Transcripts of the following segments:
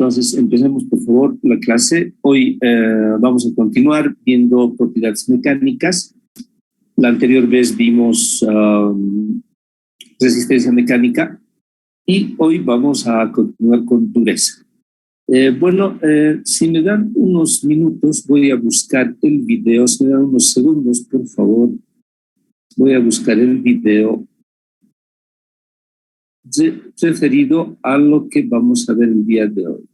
Entonces, empecemos por favor la clase. Hoy vamos a continuar viendo propiedades mecánicas. La anterior vez vimos resistencia mecánica y hoy vamos a continuar con dureza. Si me dan unos minutos, voy a buscar el video. Si me dan unos segundos, por favor, voy a buscar el video referido a lo que vamos a ver el día de hoy.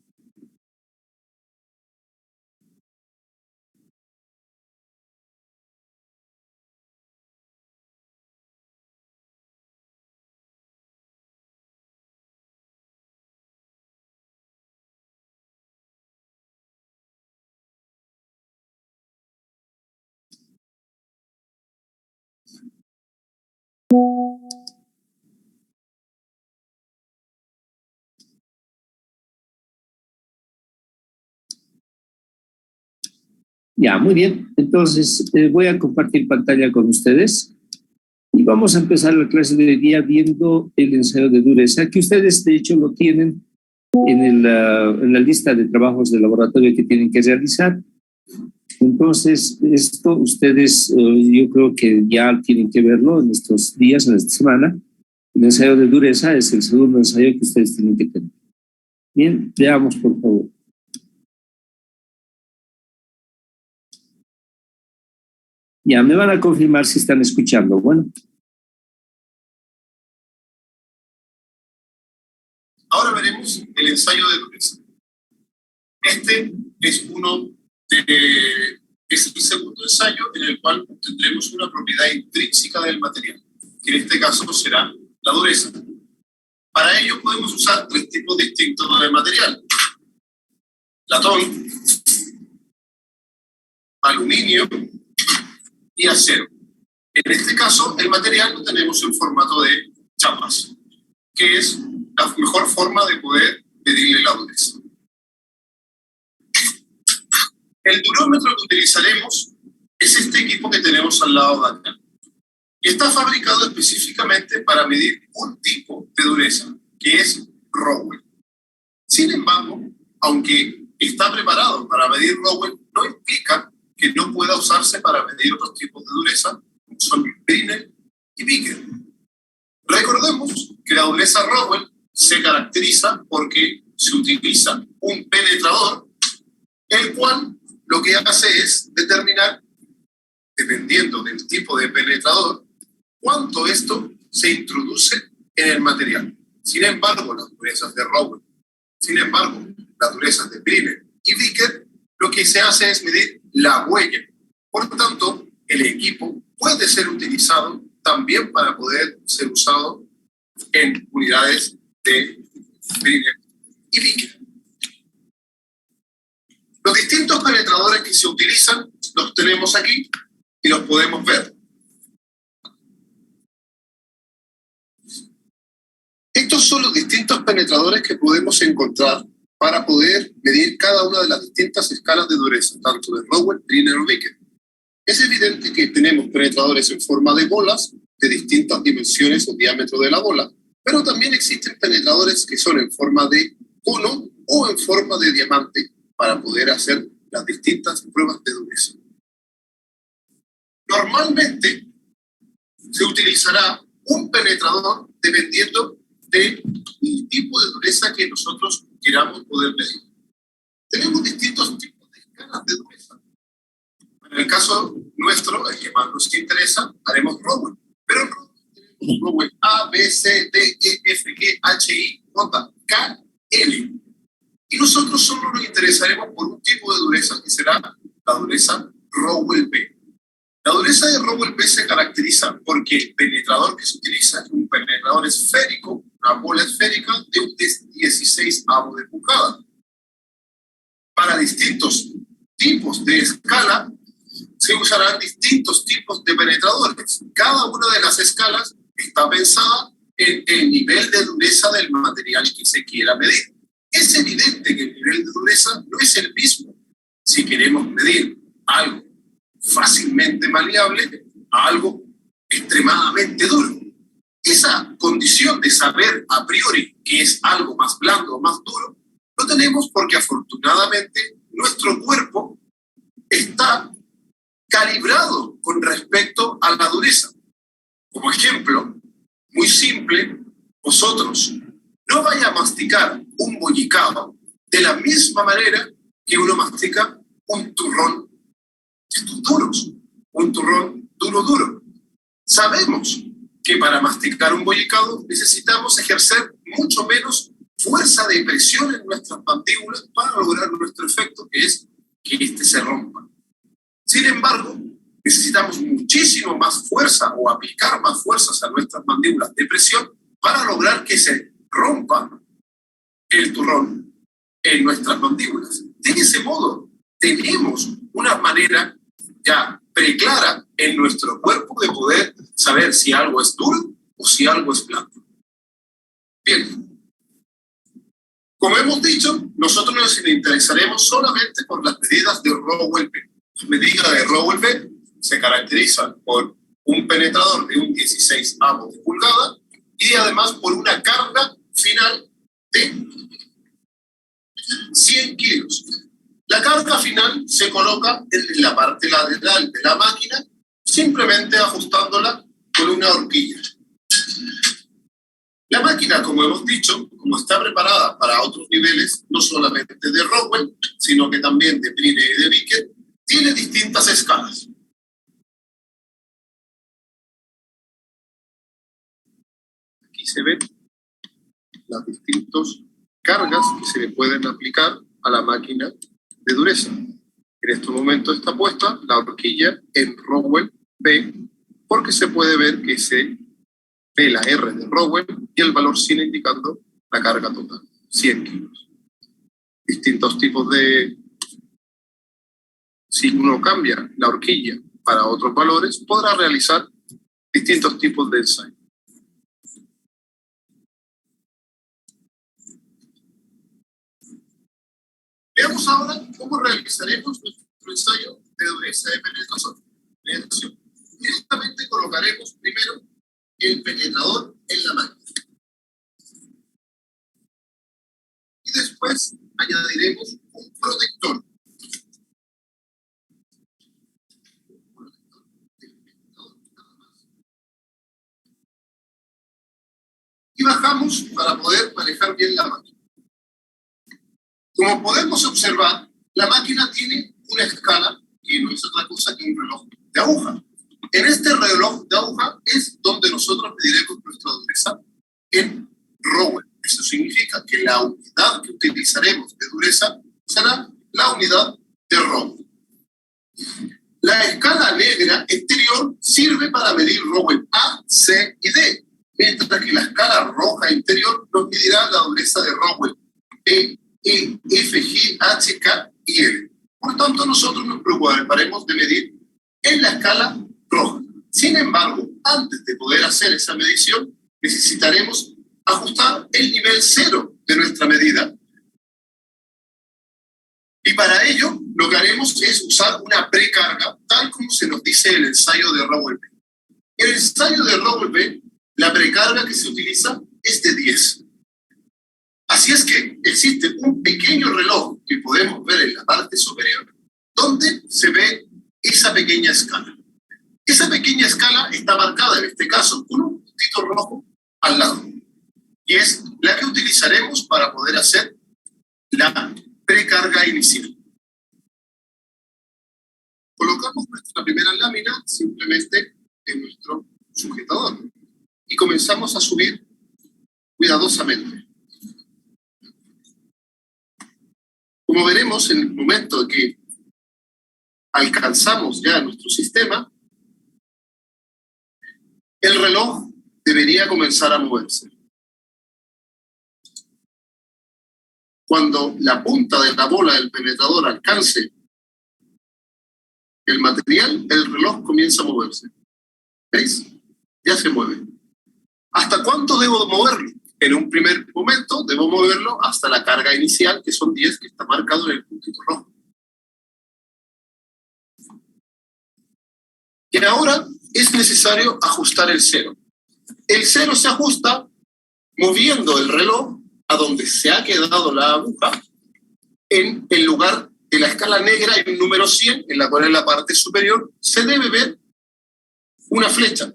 Ya, muy bien. Entonces, voy a compartir pantalla con ustedes y vamos a empezar la clase de hoy día viendo el ensayo de dureza, que ustedes de hecho lo tienen en la lista de trabajos de laboratorio que tienen que realizar. Entonces, esto ustedes yo creo que ya tienen que verlo en estos días, en esta semana. El ensayo de dureza es el segundo ensayo que ustedes tienen que tener. Bien, veamos por favor. Ya, me van a confirmar si están escuchando. Bueno. Ahora veremos el ensayo de dureza. Este es es el segundo ensayo en el cual obtendremos una propiedad intrínseca del material, que en este caso será la dureza. Para ello podemos usar tres tipos distintos de material: latón, aluminio y acero. En este caso, el material lo tenemos en formato de chapas, que es la mejor forma de poder medirle la dureza. El durómetro que utilizaremos es este equipo que tenemos al lado de acá. Está fabricado específicamente para medir un tipo de dureza, que es Rowell. Sin embargo, aunque está preparado para medir Rowell, no implica que no pueda usarse para medir otros tipos de dureza, como son Brinell y Vickers. Recordemos que la dureza Rowell se caracteriza porque se utiliza un penetrador, el cual lo que hace es determinar, dependiendo del tipo de penetrador, cuánto esto se introduce en el material. Sin embargo, las durezas de Rowell, las durezas de Brinell y Vickers, lo que se hace es medir la huella. Por lo tanto, el equipo puede ser utilizado también para poder ser usado en unidades de Brinell y Vickers. Los distintos penetradores que se utilizan los tenemos aquí y los podemos ver. Estos son los distintos penetradores que podemos encontrar para poder medir cada una de las distintas escalas de dureza, tanto de Rowell, Brinell o Vickers. Es evidente que tenemos penetradores en forma de bolas, de distintas dimensiones o diámetro de la bola, pero también existen penetradores que son en forma de cono o en forma de diamante, para poder hacer las distintas pruebas de dureza. Normalmente se utilizará un penetrador dependiendo del tipo de dureza que nosotros queramos poder medir. Tenemos distintos tipos de escalas de dureza. En el caso nuestro, el que más nos interesa, haremos Rowell. Pero en Rowell tenemos Rowell A, B, C, D, E, F, G, H, I, J, K, L. Y nosotros solo nos interesaremos por un tipo de dureza, que será la dureza Rowell B. La dureza de Rowell B se caracteriza porque el penetrador que se utiliza es un penetrador esférico, una bola esférica de un 16avo de pulgada. Para distintos tipos de escala se usarán distintos tipos de penetradores. Cada una de las escalas está pensada en el nivel de dureza del material que se quiera medir. Es evidente que el nivel de dureza no es el mismo si queremos medir algo fácilmente maleable a algo extremadamente duro. Esa condición de saber a priori que es algo más blando o más duro Lo tenemos porque afortunadamente nuestro cuerpo está calibrado con respecto a la dureza. Como ejemplo, muy simple, vosotros no vaya a masticar un bollicao de la misma manera que uno mastica un turrón de estos duros, un turrón duro. Sabemos que para masticar un bollicao necesitamos ejercer mucho menos fuerza de presión en nuestras mandíbulas para lograr nuestro efecto, que es que este se rompa. Sin embargo, necesitamos muchísimo más fuerza o aplicar más fuerzas a nuestras mandíbulas de presión para lograr que se rompa el turrón en nuestras mandíbulas. De ese modo, tenemos una manera ya preclara en nuestro cuerpo de poder saber si algo es duro o si algo es blando. Bien. Como hemos dicho, nosotros nos interesaremos solamente por las medidas de Rowell-B. Las medidas de Rowell-B se caracterizan por un penetrador de un 16avo de pulgada y además por una carga final de 100 kilos. La carga final se coloca en la parte lateral de la máquina, simplemente ajustándola con una horquilla. La máquina, como hemos dicho, como está preparada para otros niveles, no solamente de Rowell, sino que también de Briney y de Vickers, tiene distintas escalas. Aquí se ven las distintas cargas que se le pueden aplicar a la máquina de dureza. En este momento está puesta la horquilla en Rowell B, porque se puede ver que se ve la R de Rowell y el valor sin indicando la carga total, 100 kilos. Distintos tipos de... Si uno cambia la horquilla para otros valores, podrá realizar distintos tipos de ensayo. Veamos ahora cómo realizaremos nuestro ensayo de dureza de penetración. Directamente colocaremos primero el penetrador en la máquina. Y después añadiremos un protector. Y bajamos para poder manejar bien la máquina. Como podemos observar, la máquina tiene una escala que no es otra cosa que un reloj de aguja. En este reloj de aguja es donde nosotros mediremos nuestra dureza en Rowell. Eso significa que la unidad que utilizaremos de dureza será la unidad de Rowell. La escala negra exterior sirve para medir Rowell A, C y D, mientras que la escala roja interior nos medirá la dureza de Rowell E, E, F, G, H, K y L. Por tanto, nosotros nos preocuparemos de medir en la escala roja. Sin embargo, antes de poder hacer esa medición, necesitaremos ajustar el nivel 0 de nuestra medida. Y para ello, lo que haremos es usar una precarga, tal como se nos dice el ensayo de Rowell-B. En el ensayo de Rowell-B, la precarga que se utiliza es de 10. Así es que existe un pequeño reloj que podemos ver en la parte superior, donde se ve esa pequeña escala. Esa pequeña escala está marcada, en este caso, con un puntito rojo al lado. Y es la que utilizaremos para poder hacer la precarga inicial. Colocamos nuestra primera lámina simplemente en nuestro sujetador y comenzamos a subir cuidadosamente. Como veremos, en el momento que alcanzamos ya nuestro sistema, el reloj debería comenzar a moverse. Cuando la punta de la bola del penetrador alcance el material, el reloj comienza a moverse. ¿Veis? Ya se mueve. ¿Hasta cuánto debo moverlo? En un primer momento debo moverlo hasta la carga inicial, que son 10, que está marcado en el puntito rojo. Y ahora es necesario ajustar el 0. El 0 se ajusta moviendo el reloj a donde se ha quedado la aguja en el lugar de la escala negra hay un número 100, en la cual en la parte superior se debe ver una flecha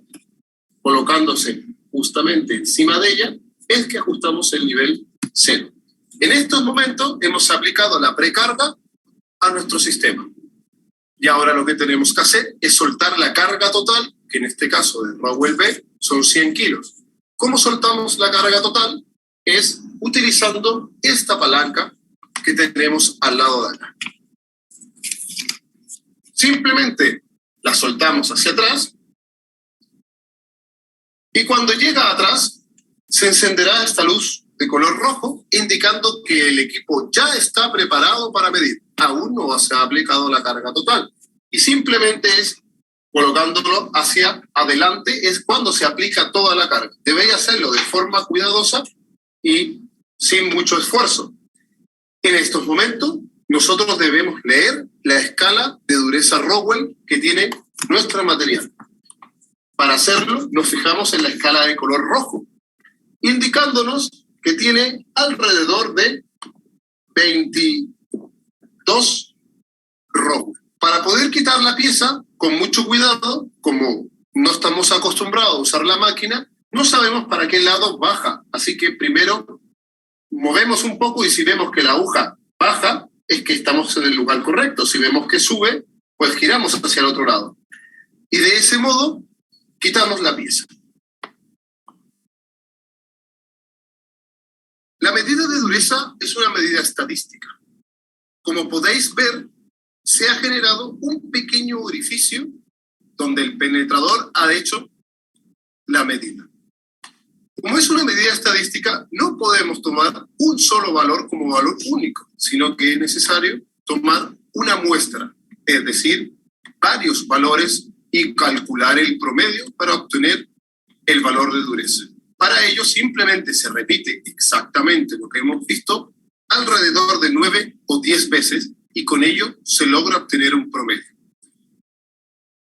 colocándose justamente encima de ella, es que ajustamos el nivel 0. En estos momentos hemos aplicado la precarga a nuestro sistema. Y ahora lo que tenemos que hacer es soltar la carga total, que en este caso de Rowell B son 100 kilos. ¿Cómo soltamos la carga total? Es utilizando esta palanca que tenemos al lado de acá. Simplemente la soltamos hacia atrás y cuando llega atrás se encenderá esta luz de color rojo indicando que el equipo ya está preparado para medir. Aún no se ha aplicado la carga total y simplemente es colocándolo hacia adelante es cuando se aplica toda la carga. Debéis hacerlo de forma cuidadosa y sin mucho esfuerzo. En estos momentos, nosotros debemos leer la escala de dureza Rowell que tiene nuestro material. Para hacerlo, nos fijamos en la escala de color rojo, indicándonos que tiene alrededor de 22 Rowell. Para poder quitar la pieza, con mucho cuidado, como no estamos acostumbrados a usar la máquina, no sabemos para qué lado baja. Así que primero movemos un poco y si vemos que la aguja baja, es que estamos en el lugar correcto. Si vemos que sube, pues giramos hacia el otro lado. Y de ese modo, quitamos la pieza. La medida de dureza es una medida estadística. Como podéis ver, se ha generado un pequeño orificio donde el penetrador ha hecho la medida. Como es una medida estadística, no podemos tomar un solo valor como valor único, sino que es necesario tomar una muestra, es decir, varios valores y calcular el promedio para obtener el valor de dureza. Para ello simplemente se repite exactamente lo que hemos visto alrededor de 9 o 10 veces y con ello se logra obtener un promedio.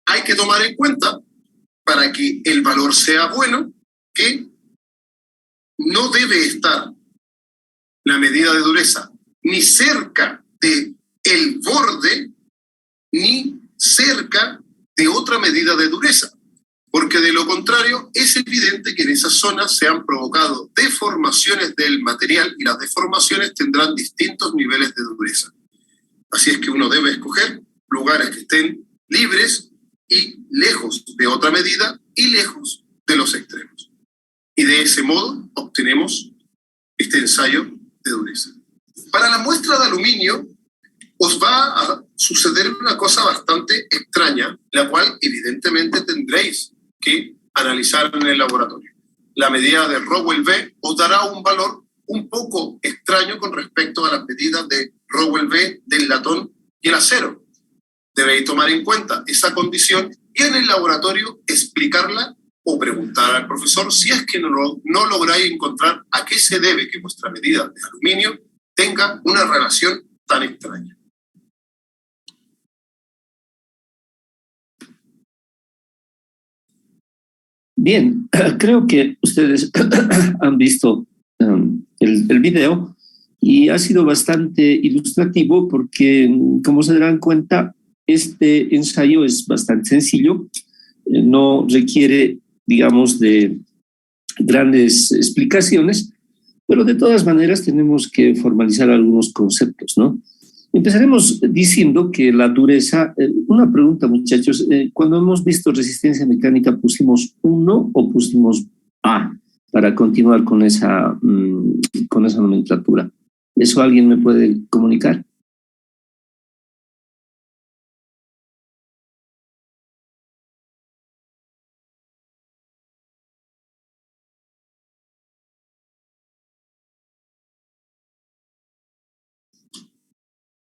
Hay que tomar en cuenta, para que el valor sea bueno, que no debe estar la medida de dureza ni cerca del borde ni cerca de otra medida de dureza, porque de lo contrario es evidente que en esas zonas se han provocado deformaciones del material y las deformaciones tendrán distintos niveles de dureza. Así es que uno debe escoger lugares que estén libres y lejos de otra medida y lejos de los extremos. Y de ese modo obtenemos este ensayo de dureza. Para la muestra de aluminio os va a suceder una cosa bastante extraña, la cual evidentemente tendréis que analizar en el laboratorio. La medida de Rowell B os dará un valor un poco extraño con respecto a las medidas de Rowell B del latón y el acero. Debéis tomar en cuenta esa condición y en el laboratorio explicarla o preguntar al profesor si es que no lográis encontrar a qué se debe que vuestra medida de aluminio tenga una relación tan extraña. Bien, creo que ustedes han visto el video y ha sido bastante ilustrativo porque, como se darán cuenta, este ensayo es bastante sencillo, no requiere, digamos, de grandes explicaciones, pero de todas maneras tenemos que formalizar algunos conceptos, ¿no? Empezaremos diciendo que la dureza, una pregunta muchachos, cuando hemos visto resistencia mecánica, ¿pusimos 1 o pusimos A para continuar con esa nomenclatura? ¿Eso alguien me puede comunicar?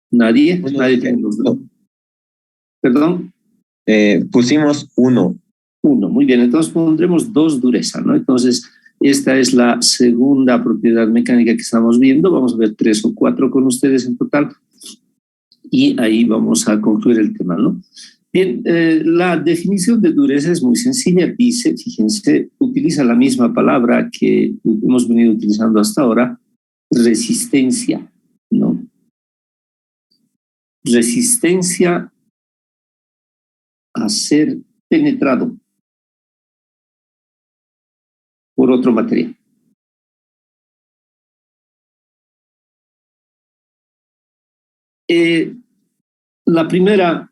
Nadie tiene los dos. Perdón. Pusimos 1. 1, muy bien, entonces pondremos 2 dureza, ¿no? Entonces, esta es la segunda propiedad mecánica que estamos viendo. Vamos a ver 3 o 4 con ustedes en total y ahí vamos a concluir el tema, ¿no? Bien, la definición de dureza es muy sencilla. Dice, fíjense, utiliza la misma palabra que hemos venido utilizando hasta ahora, resistencia, ¿no? resistencia a ser penetrado por otro material. La primera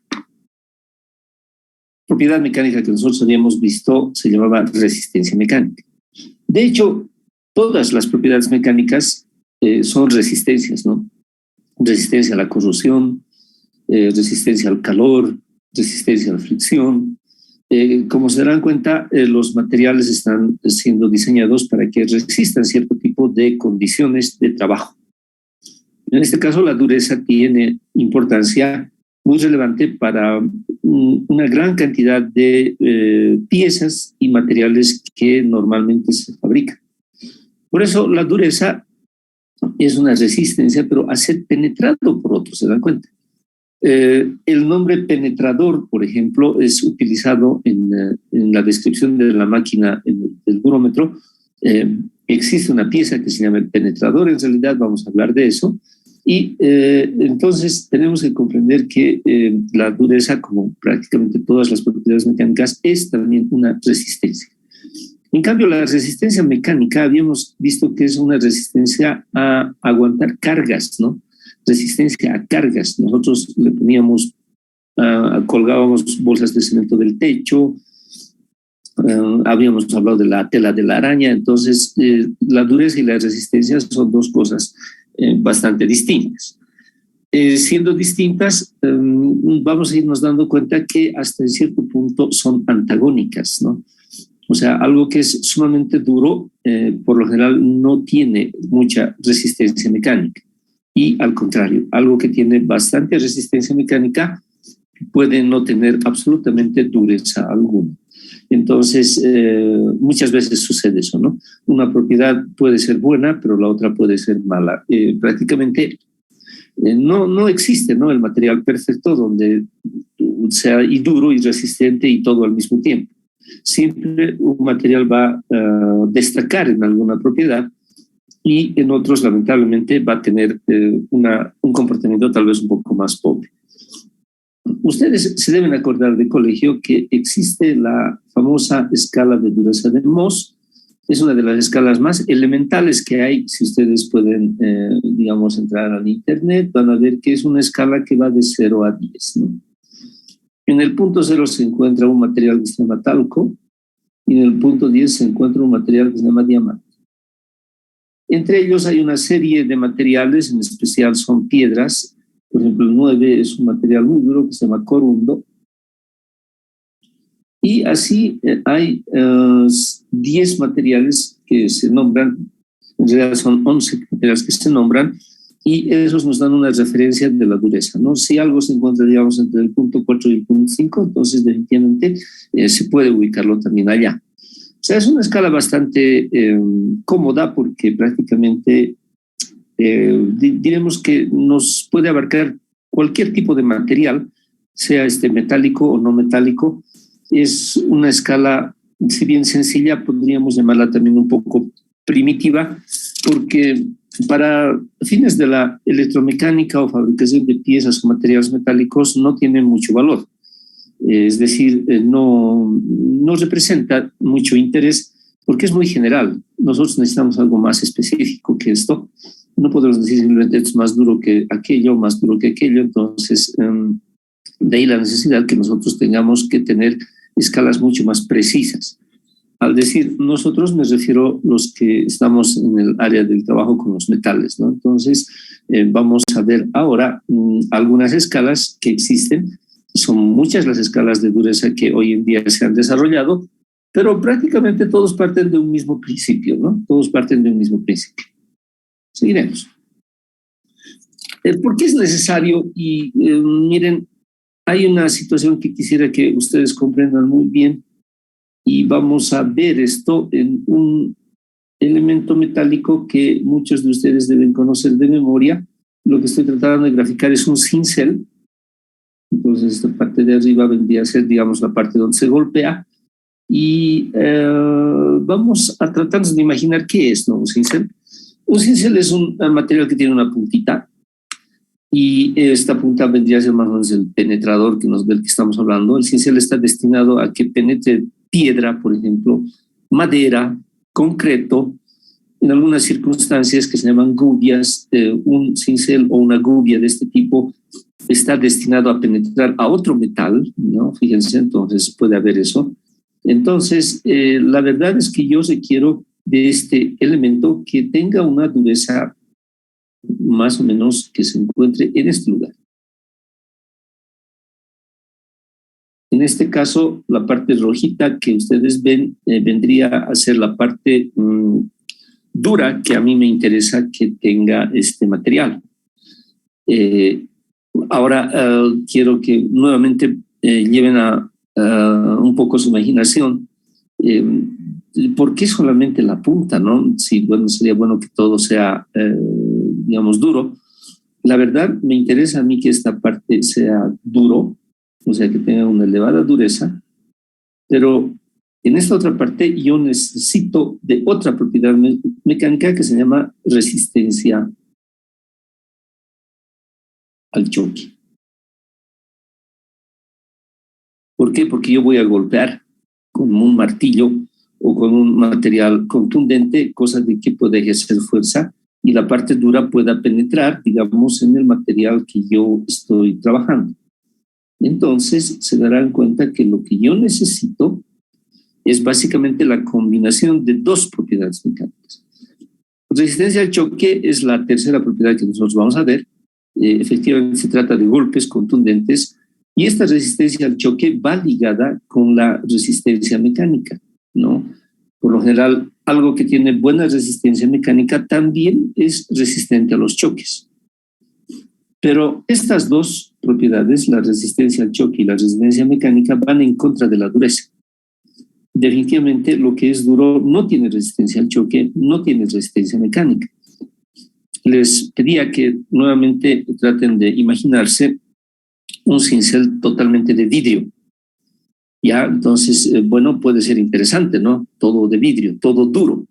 propiedad mecánica que nosotros habíamos visto se llamaba resistencia mecánica. De hecho, todas las propiedades mecánicas son resistencias, ¿no? Resistencia a la corrosión, resistencia al calor, resistencia a la fricción. Como se darán cuenta, los materiales están siendo diseñados para que resistan cierto tipo de condiciones de trabajo. En este caso, la dureza tiene importancia muy relevante para una gran cantidad de piezas y materiales que normalmente se fabrican. Por eso, la dureza es una resistencia, pero a ser penetrado por otros, ¿se dan cuenta? El nombre penetrador, por ejemplo, es utilizado en la descripción de la máquina del durómetro. Existe una pieza que se llama el penetrador, en realidad vamos a hablar de eso. Y entonces tenemos que comprender que la dureza, como prácticamente todas las propiedades mecánicas, es también una resistencia. En cambio, la resistencia mecánica habíamos visto que es una resistencia a aguantar cargas, ¿no? Resistencia a cargas. Nosotros le poníamos, colgábamos bolsas de cemento del techo, habíamos hablado de la tela de la araña. Entonces, la dureza y la resistencia son dos cosas bastante distintas. Siendo distintas, vamos a irnos dando cuenta que hasta cierto punto son antagónicas, ¿no? O sea, algo que es sumamente duro, por lo general no tiene mucha resistencia mecánica. Y al contrario, algo que tiene bastante resistencia mecánica puede no tener absolutamente dureza alguna. Entonces, muchas veces sucede eso, ¿no? Una propiedad puede ser buena, pero la otra puede ser mala. Prácticamente no existe, ¿no?, el material perfecto donde sea y duro y resistente y todo al mismo tiempo. Siempre un material va a destacar en alguna propiedad y en otros, lamentablemente, va a tener un comportamiento tal vez un poco más pobre. Ustedes se deben acordar de colegio que existe la famosa escala de dureza de Mohs. Es una de las escalas más elementales que hay. Si ustedes pueden, digamos, entrar al internet, van a ver que es una escala que va de 0 a 10, ¿no? En el punto 0 se encuentra un material que se llama talco y en el punto 10 se encuentra un material que se llama diamante. Entre ellos hay una serie de materiales, en especial son piedras. Por ejemplo, el 9 es un material muy duro que se llama corundo. Y así hay 10 materiales que se nombran, en realidad son 11 materiales que se nombran, y esos nos dan una referencia de la dureza, ¿no? Si algo se encuentra, digamos, entre el punto 4 y el punto 5, entonces definitivamente se puede ubicarlo también allá. O sea, es una escala bastante cómoda porque prácticamente diremos que nos puede abarcar cualquier tipo de material, sea metálico o no metálico. Es una escala, si bien sencilla, podríamos llamarla también un poco primitiva, porque para fines de la electromecánica o fabricación de piezas o materiales metálicos no tiene mucho valor. Es decir, no representa mucho interés porque es muy general. Nosotros necesitamos algo más específico que esto. No podemos decir simplemente es más duro que aquello, más duro que aquello. Entonces, de ahí la necesidad que nosotros tengamos que tener escalas mucho más precisas. Al decir nosotros, me refiero a los que estamos en el área del trabajo con los metales, ¿no? Entonces, vamos a ver ahora algunas escalas que existen. Son muchas las escalas de dureza que hoy en día se han desarrollado, pero prácticamente todos parten de un mismo principio, ¿no? Todos parten de un mismo principio. Seguiremos. ¿Por qué es necesario? Y miren, hay una situación que quisiera que ustedes comprendan muy bien y vamos a ver esto en un elemento metálico que muchos de ustedes deben conocer de memoria. Lo que estoy tratando de graficar es un cincel. Entonces esta parte de arriba vendría a ser, digamos, la parte donde se golpea y vamos a tratar de imaginar qué es, ¿no? Un cincel. Un cincel es un material que tiene una puntita y esta punta vendría a ser más o menos el penetrador del que estamos hablando. El cincel está destinado a que penetre piedra, por ejemplo, madera, concreto, en algunas circunstancias que se llaman gubias. Un cincel o una gubia de este tipo está destinado a penetrar a otro metal, ¿no? Fíjense, entonces puede haber eso. Entonces, la verdad es que yo requiero de este elemento que tenga una dureza más o menos que se encuentre en este lugar. En este caso, la parte rojita que ustedes ven vendría a ser la parte dura que a mí me interesa que tenga este material. Ahora quiero que nuevamente lleven a un poco su imaginación. ¿Por qué solamente la punta, no? Sí, bueno, sería bueno que todo sea, digamos, duro. La verdad, me interesa a mí que esta parte sea duro, o sea, que tenga una elevada dureza, pero en esta otra parte yo necesito de otra propiedad mecánica que se llama resistencia al choque. ¿Por qué? Porque yo voy a golpear con un martillo o con un material contundente, cosa de que pueda ejercer fuerza y la parte dura pueda penetrar, digamos, en el material que yo estoy trabajando. Entonces se darán cuenta que lo que yo necesito es básicamente la combinación de dos propiedades mecánicas. Resistencia al choque es la tercera propiedad que nosotros vamos a ver. Efectivamente se trata de golpes contundentes y esta resistencia al choque va ligada con la resistencia mecánica, ¿no? Por lo general, algo que tiene buena resistencia mecánica también es resistente a los choques. Pero estas dos propiedades, la resistencia al choque y la resistencia mecánica, van en contra de la dureza. Definitivamente lo que es duro no tiene resistencia al choque, no tiene resistencia mecánica. Les pedía que nuevamente traten de imaginarse un cincel totalmente de vidrio. Ya, entonces, bueno, puede ser interesante, ¿no? Todo de vidrio, todo duro.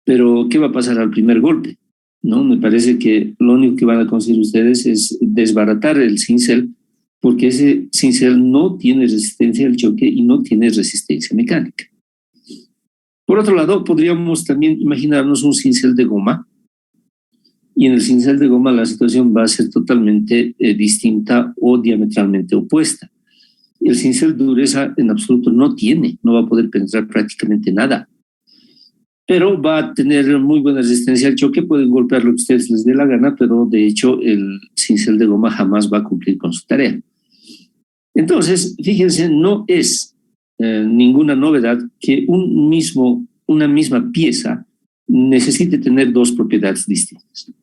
Pero, ¿qué va a pasar al primer golpe? ¿No? Me parece que lo único que van a conseguir ustedes es desbaratar el cincel, porque ese cincel no tiene resistencia al choque y no tiene resistencia mecánica. Por otro lado, podríamos también imaginarnos un cincel de goma, y en el cincel de goma la situación va a ser totalmente distinta o diametralmente opuesta. El cincel de dureza en absoluto no va a poder penetrar prácticamente nada, pero va a tener muy buena resistencia al choque, pueden golpear lo que ustedes les dé la gana, pero de hecho el cincel de goma jamás va a cumplir con su tarea. Entonces, fíjense, no es ninguna novedad que una misma pieza necesite tener dos propiedades distintas.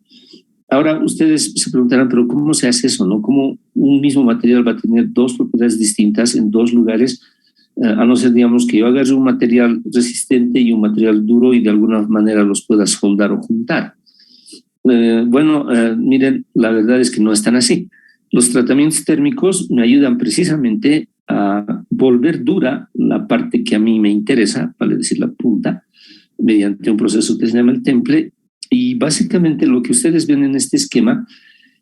Ahora ustedes se preguntarán, pero ¿cómo se hace eso, no? ¿Cómo un mismo material va a tener dos propiedades distintas en dos lugares? A no ser, digamos, que yo agarre un material resistente y un material duro y de alguna manera los pueda soldar o juntar. Miren, la verdad es que no es tan así. Los tratamientos térmicos me ayudan precisamente a volver dura la parte que a mí me interesa, vale decir la punta, mediante un proceso que se llama el temple. Y básicamente lo que ustedes ven en este esquema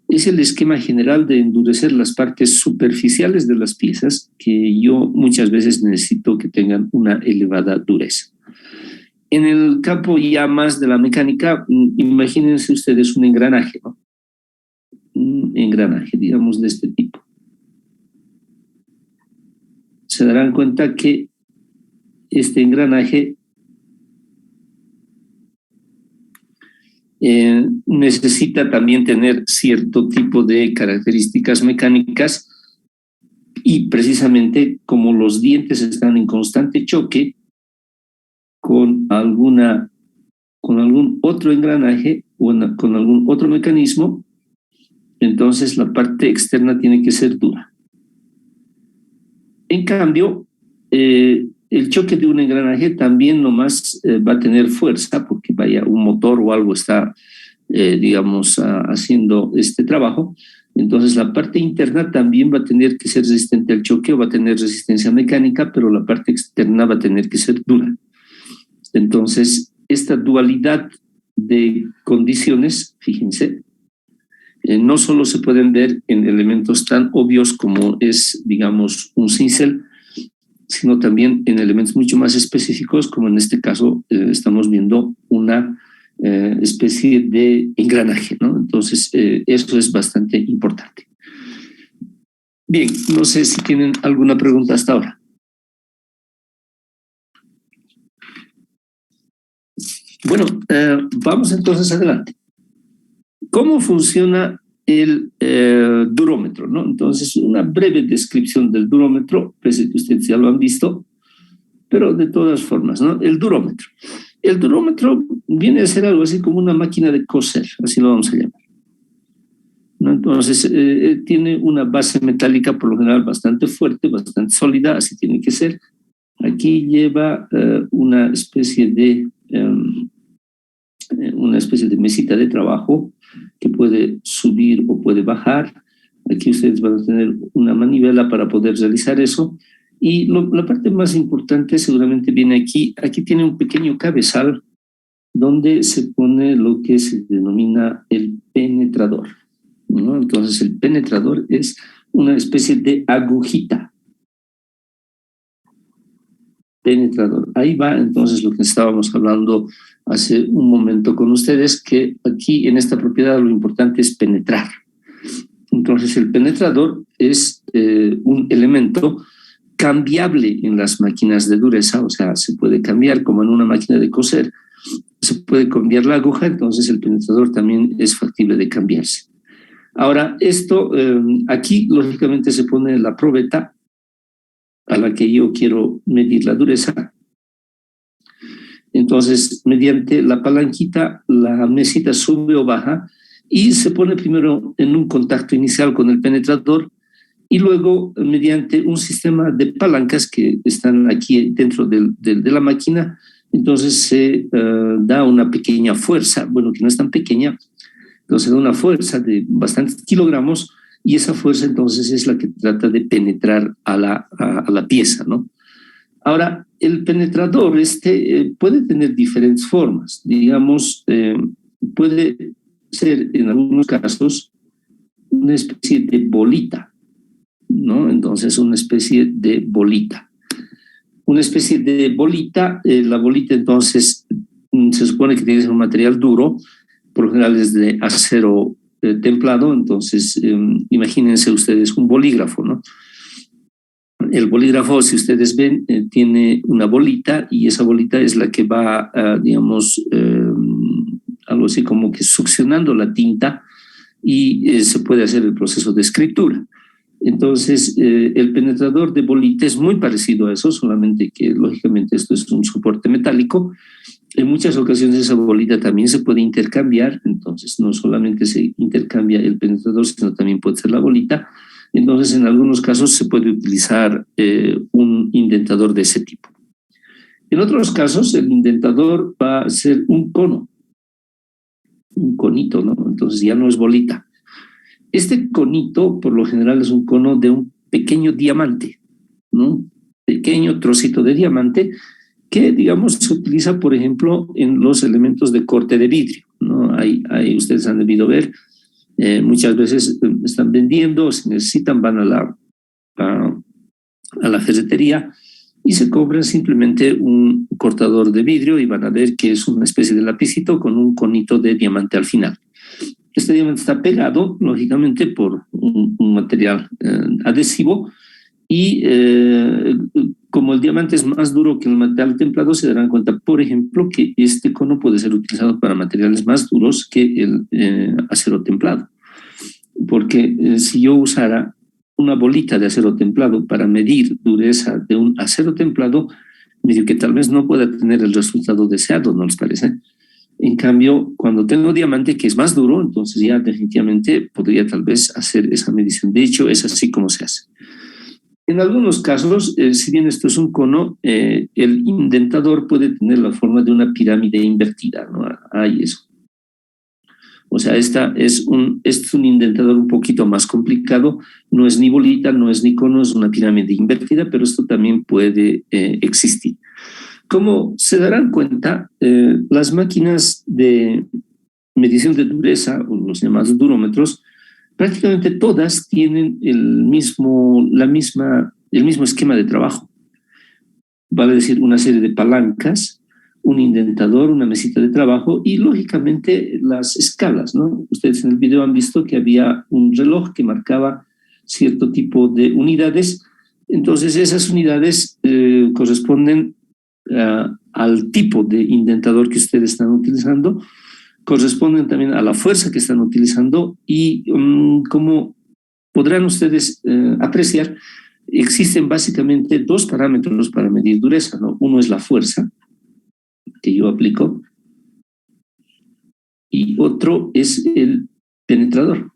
es el esquema general de endurecer las partes superficiales de las piezas que yo muchas veces necesito que tengan una elevada dureza. En el campo ya más de la mecánica, imagínense ustedes un engranaje, ¿no? Un engranaje, digamos, de este tipo. Se darán cuenta que este engranaje necesita también tener cierto tipo de características mecánicas y precisamente como los dientes están en constante choque con algún otro engranaje o con algún otro mecanismo, entonces la parte externa tiene que ser dura. En cambio, el choque de un engranaje también nomás va a tener fuerza porque vaya un motor o algo está, haciendo este trabajo. Entonces la parte interna también va a tener que ser resistente al choque o va a tener resistencia mecánica, pero la parte externa va a tener que ser dura. Entonces esta dualidad de condiciones, fíjense, no solo se pueden ver en elementos tan obvios como es, digamos, un cincel, sino también en elementos mucho más específicos, como en este caso estamos viendo una especie de engranaje, ¿no? Entonces, eso es bastante importante. Bien, no sé si tienen alguna pregunta hasta ahora. Bueno, vamos entonces adelante. ¿Cómo funciona el durómetro, ¿no? Entonces, una breve descripción del durómetro, pese a que ustedes ya lo han visto, pero de todas formas, ¿no? El durómetro. El durómetro viene a ser algo así como una máquina de coser, así lo vamos a llamar, ¿no? Entonces, tiene una base metálica por lo general bastante fuerte, bastante sólida, así tiene que ser. Aquí lleva una especie de mesita de trabajo que puede subir o puede bajar. Aquí ustedes van a tener una manivela para poder realizar eso. Y la parte más importante seguramente viene aquí. Aquí tiene un pequeño cabezal donde se pone lo que se denomina el penetrador, ¿no? Entonces el penetrador es una especie de agujita. Penetrador. Ahí va entonces lo que estábamos hablando hace un momento con ustedes, que aquí en esta propiedad lo importante es penetrar. Entonces el penetrador es un elemento cambiable en las máquinas de dureza, o sea, se puede cambiar como en una máquina de coser, se puede cambiar la aguja, entonces el penetrador también es factible de cambiarse. Ahora, esto, aquí lógicamente se pone la probeta a la que yo quiero medir la dureza. Entonces, mediante la palanquita, la mesita sube o baja y se pone primero en un contacto inicial con el penetrador y luego mediante un sistema de palancas que están aquí dentro de la máquina, entonces se da una pequeña fuerza, bueno, que no es tan pequeña, entonces da una fuerza de bastantes kilogramos y esa fuerza entonces es la que trata de penetrar a la pieza, ¿no? Ahora, el penetrador puede tener diferentes formas, digamos, puede ser en algunos casos una especie de bolita, ¿no? Entonces, una especie de bolita. Una especie de bolita, la bolita entonces se supone que tiene que ser un material duro, por lo general es de acero templado, entonces imagínense ustedes un bolígrafo, ¿no? El bolígrafo, si ustedes ven, tiene una bolita y esa bolita es la que va, digamos, algo así como que succionando la tinta y se puede hacer el proceso de escritura. Entonces, el penetrador de bolita es muy parecido a eso, solamente que lógicamente esto es un soporte metálico. En muchas ocasiones esa bolita también se puede intercambiar, entonces no solamente se intercambia el penetrador, sino también puede ser la bolita. Entonces, en algunos casos se puede utilizar un indentador de ese tipo. En otros casos, el indentador va a ser un cono, un conito, ¿no? Entonces ya no es bolita. Este conito, por lo general, es un cono de un pequeño diamante, ¿no? Un pequeño trocito de diamante que, digamos, se utiliza, por ejemplo, en los elementos de corte de vidrio, ¿no? Ahí ustedes han debido ver. Muchas veces están vendiendo, si necesitan van a la ferretería y se compran simplemente un cortador de vidrio y van a ver que es una especie de lapicito con un conito de diamante al final. Este diamante está pegado, lógicamente, por un material adhesivo y como el diamante es más duro que el metal templado, se darán cuenta, por ejemplo, que este cono puede ser utilizado para materiales más duros que el acero templado. Porque si yo usara una bolita de acero templado para medir dureza de un acero templado, medio que tal vez no pueda tener el resultado deseado, ¿no les parece? En cambio, cuando tengo diamante, que es más duro, entonces ya definitivamente podría tal vez hacer esa medición. De hecho, es así como se hace. En algunos casos, si bien esto es un cono, el indentador puede tener la forma de una pirámide invertida, ¿no? Hay eso. O sea, este es un indentador un poquito más complicado, no es ni bolita, no es ni cono, es una pirámide invertida, pero esto también puede existir. Como se darán cuenta, las máquinas de medición de dureza, o los llamados durómetros, prácticamente todas tienen el mismo esquema de trabajo. Vale decir, una serie de palancas, un indentador, una mesita de trabajo y, lógicamente, las escalas, ¿no? Ustedes en el video han visto que había un reloj que marcaba cierto tipo de unidades. Entonces, esas unidades corresponden al tipo de indentador que ustedes están utilizando, corresponden también a la fuerza que están utilizando y como podrán ustedes apreciar, existen básicamente dos parámetros para medir dureza, ¿no? Uno es la fuerza que yo aplico y otro es el penetrador.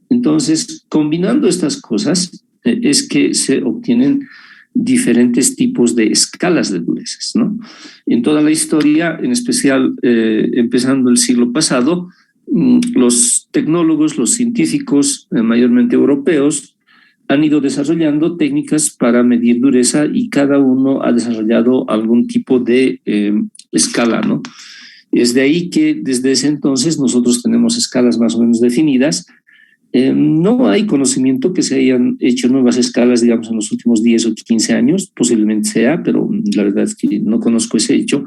Entonces, combinando estas cosas, es que se obtienen diferentes tipos de escalas de durezas, ¿no? En toda la historia, en especial empezando el siglo pasado, los tecnólogos, los científicos, mayormente europeos, han ido desarrollando técnicas para medir dureza y cada uno ha desarrollado algún tipo de escala, ¿no? Es de ahí que desde ese entonces nosotros tenemos escalas más o menos definidas. No hay conocimiento que se hayan hecho nuevas escalas, digamos, en los últimos 10 o 15 años, posiblemente sea, pero la verdad es que no conozco ese hecho.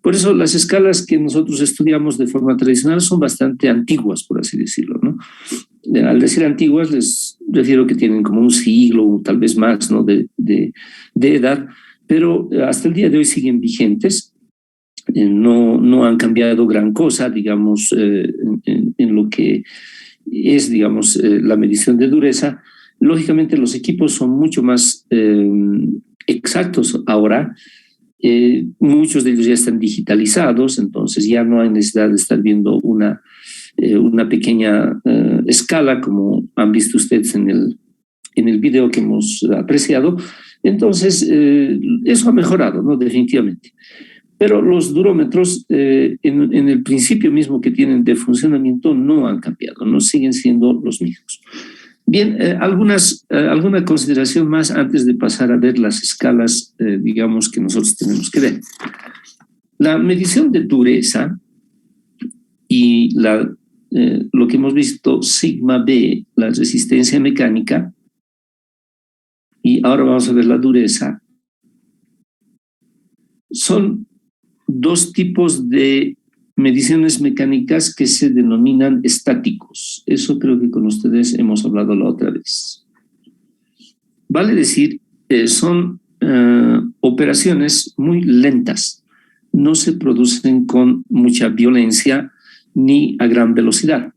Por eso las escalas que nosotros estudiamos de forma tradicional son bastante antiguas, por así decirlo, ¿no? Al decir antiguas les refiero que tienen como un siglo o tal vez más, ¿no? de edad, pero hasta el día de hoy siguen vigentes. No han cambiado gran cosa, digamos, en lo que es, digamos, la medición de dureza. Lógicamente los equipos son mucho más exactos ahora. Muchos de ellos ya están digitalizados, entonces ya no hay necesidad de estar viendo una pequeña escala como han visto ustedes en el video que hemos apreciado. Entonces, eso ha mejorado, ¿no? Definitivamente. Pero los durómetros, en el principio mismo que tienen de funcionamiento, no han cambiado, no siguen siendo los mismos. Bien, alguna consideración más antes de pasar a ver las escalas, digamos, que nosotros tenemos que ver. La medición de dureza y lo que hemos visto, sigma B, la resistencia mecánica, y ahora vamos a ver la dureza, son dos tipos de mediciones mecánicas que se denominan estáticos. Eso creo que con ustedes hemos hablado la otra vez. Vale decir, son operaciones muy lentas, no se producen con mucha violencia ni a gran velocidad.